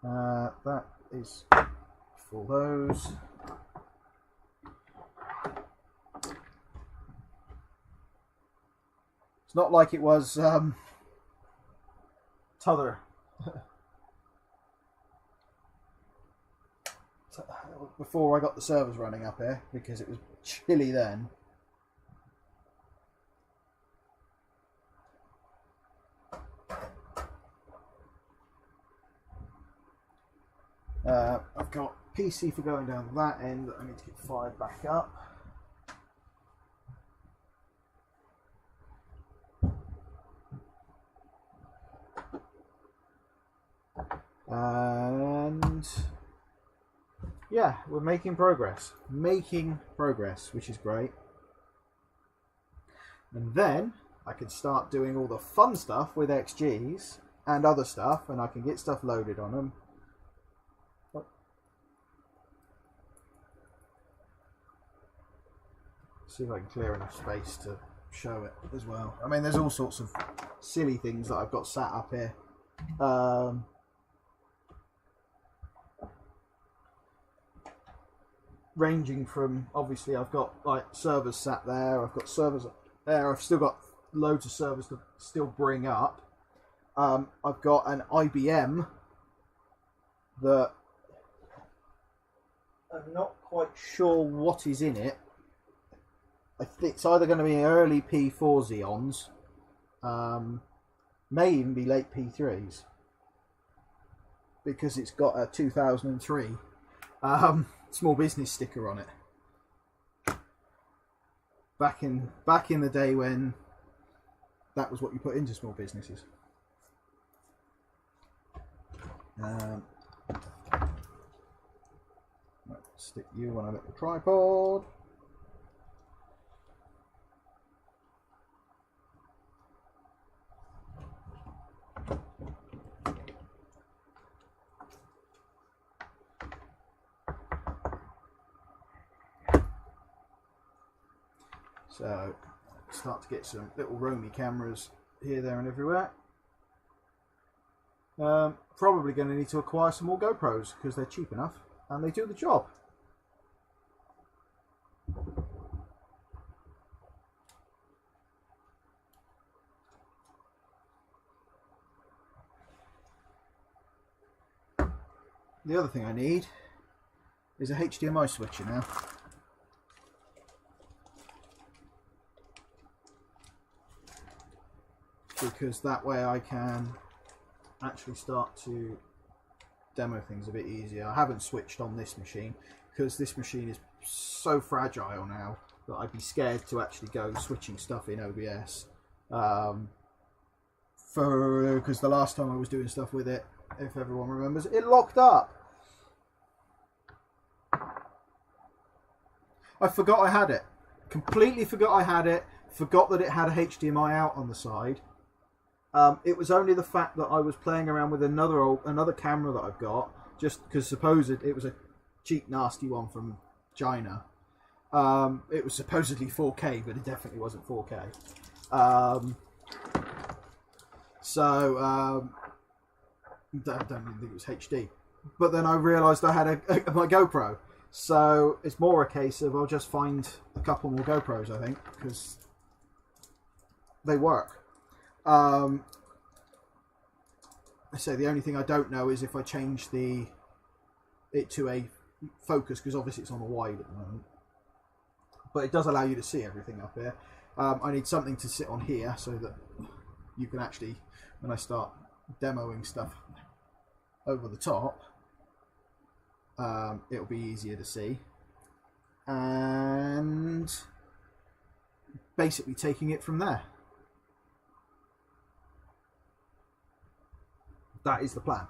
That is for those. It's not like it was t'other before I got the servers running up here, because it was chilly then. I've got PC for going down that end that I need to get fired back up. And yeah, we're making progress, which is great. And then I can start doing all the fun stuff with XGs and other stuff, and I can get stuff loaded on them. See if I can clear enough space to show it as well. I mean, there's all sorts of silly things that I've got sat up here. Ranging from, obviously, I've got like servers sat there, I've got servers up there, I've still got loads of servers to still bring up. I've got an IBM that I'm not quite sure what is in it. I think it's either going to be early P4 Xeons, may even be late P3s, because it's got a 2003 small business sticker on it. Back in the day when that was what you put into small businesses. Let's stick you on a little tripod. So start to get some little roamy cameras here, there and everywhere. Probably going to need to acquire some more GoPros because they're cheap enough and they do the job. The other thing I need is a HDMI switcher now. Because that way I can actually start to demo things a bit easier. I haven't switched on this machine because this machine is so fragile now that I'd be scared to actually go switching stuff in OBS. Because the last time I was doing stuff with it, if everyone remembers, it locked up. I forgot I had it. Completely forgot I had it. Forgot that it had a HDMI out on the side. It was only the fact that I was playing around with another camera that I've got, just because supposed it was a cheap, nasty one from China. It was supposedly 4K, but it definitely wasn't 4K. I don't even think it was HD. But then I realised I had my GoPro. So it's more a case of I'll just find a couple more GoPros, I think, because they work. I say the only thing I don't know is if I change it to a focus, because obviously it's on a wide at the moment. But it does allow you to see everything up here. I need something to sit on here so that you can actually, when I start demoing stuff over the top, it'll be easier to see. And basically taking it from there. That is the plan.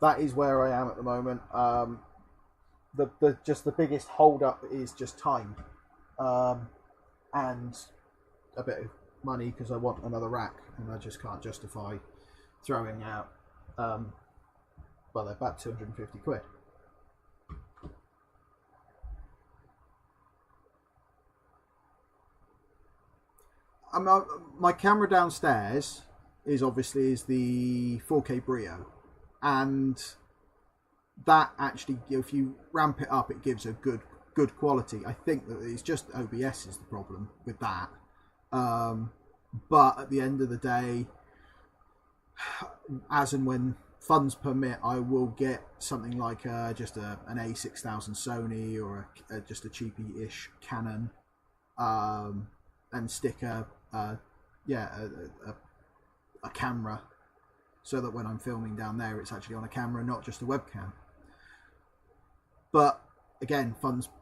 That is where I am at the moment. Just the biggest hold up is just time, and a bit of money, because I want another rack and I just can't justify throwing out well, they're about 250 quid. My camera downstairs is the 4K Brio, and that actually, if you ramp it up, it gives a good quality. I think that it's just OBS is the problem with that, but at the end of the day, as and when funds permit, I will get something like just an A6000 Sony or just a cheapy-ish Canon, and stick a camera, so that when I'm filming down there, it's actually on a camera, not just a webcam. But again,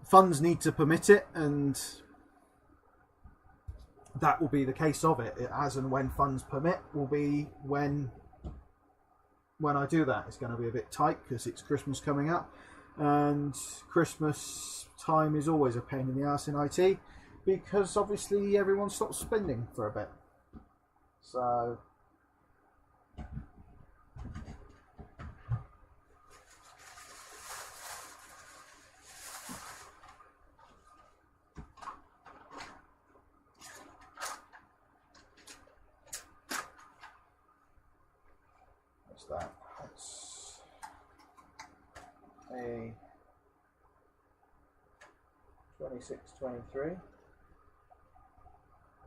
funds need to permit it, and that will be the case of it. As and when funds permit will be when I do that. It's going to be a bit tight because it's Christmas coming up, and Christmas time is always a pain in the ass in IT, because obviously everyone stops spending for a bit. So what's that? That's a 2623.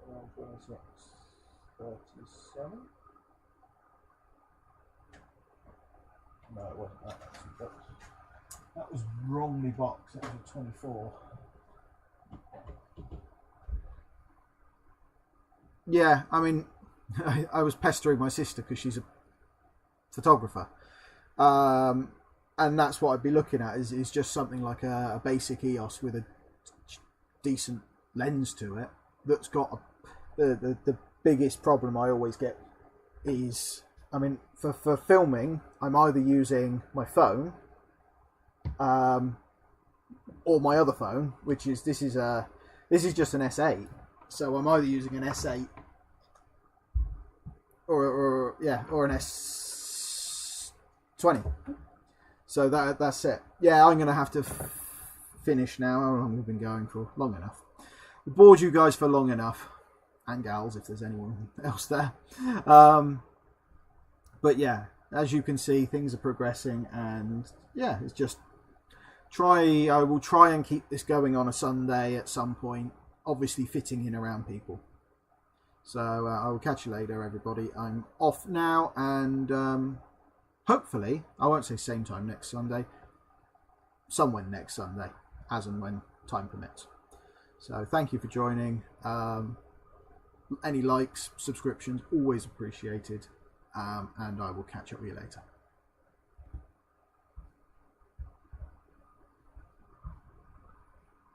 Around 2637. No, it wasn't that. That was wrongly boxed. That was a 24. Yeah, I mean, I was pestering my sister because she's a photographer, and that's what I'd be looking at is just something like a basic EOS with a decent lens to it. That's got the biggest problem I always get is, I mean, for filming, I'm either using my phone, or my other phone, which is this is just an S8. So I'm either using an S8 or an S20. So that's it. Yeah, I'm gonna have to finish now. How long have we been going for? Long enough. I bored you guys for long enough. and gals if there's anyone else there. But yeah, as you can see, things are progressing, and yeah, it's just I will try and keep this going on a Sunday at some point, obviously fitting in around people. So I will catch you later, everybody. I'm off now, and hopefully, I won't say same time next Sunday, somewhere next Sunday, as and when time permits. So thank you for joining. Any likes, subscriptions, always appreciated. And I will catch up with you later.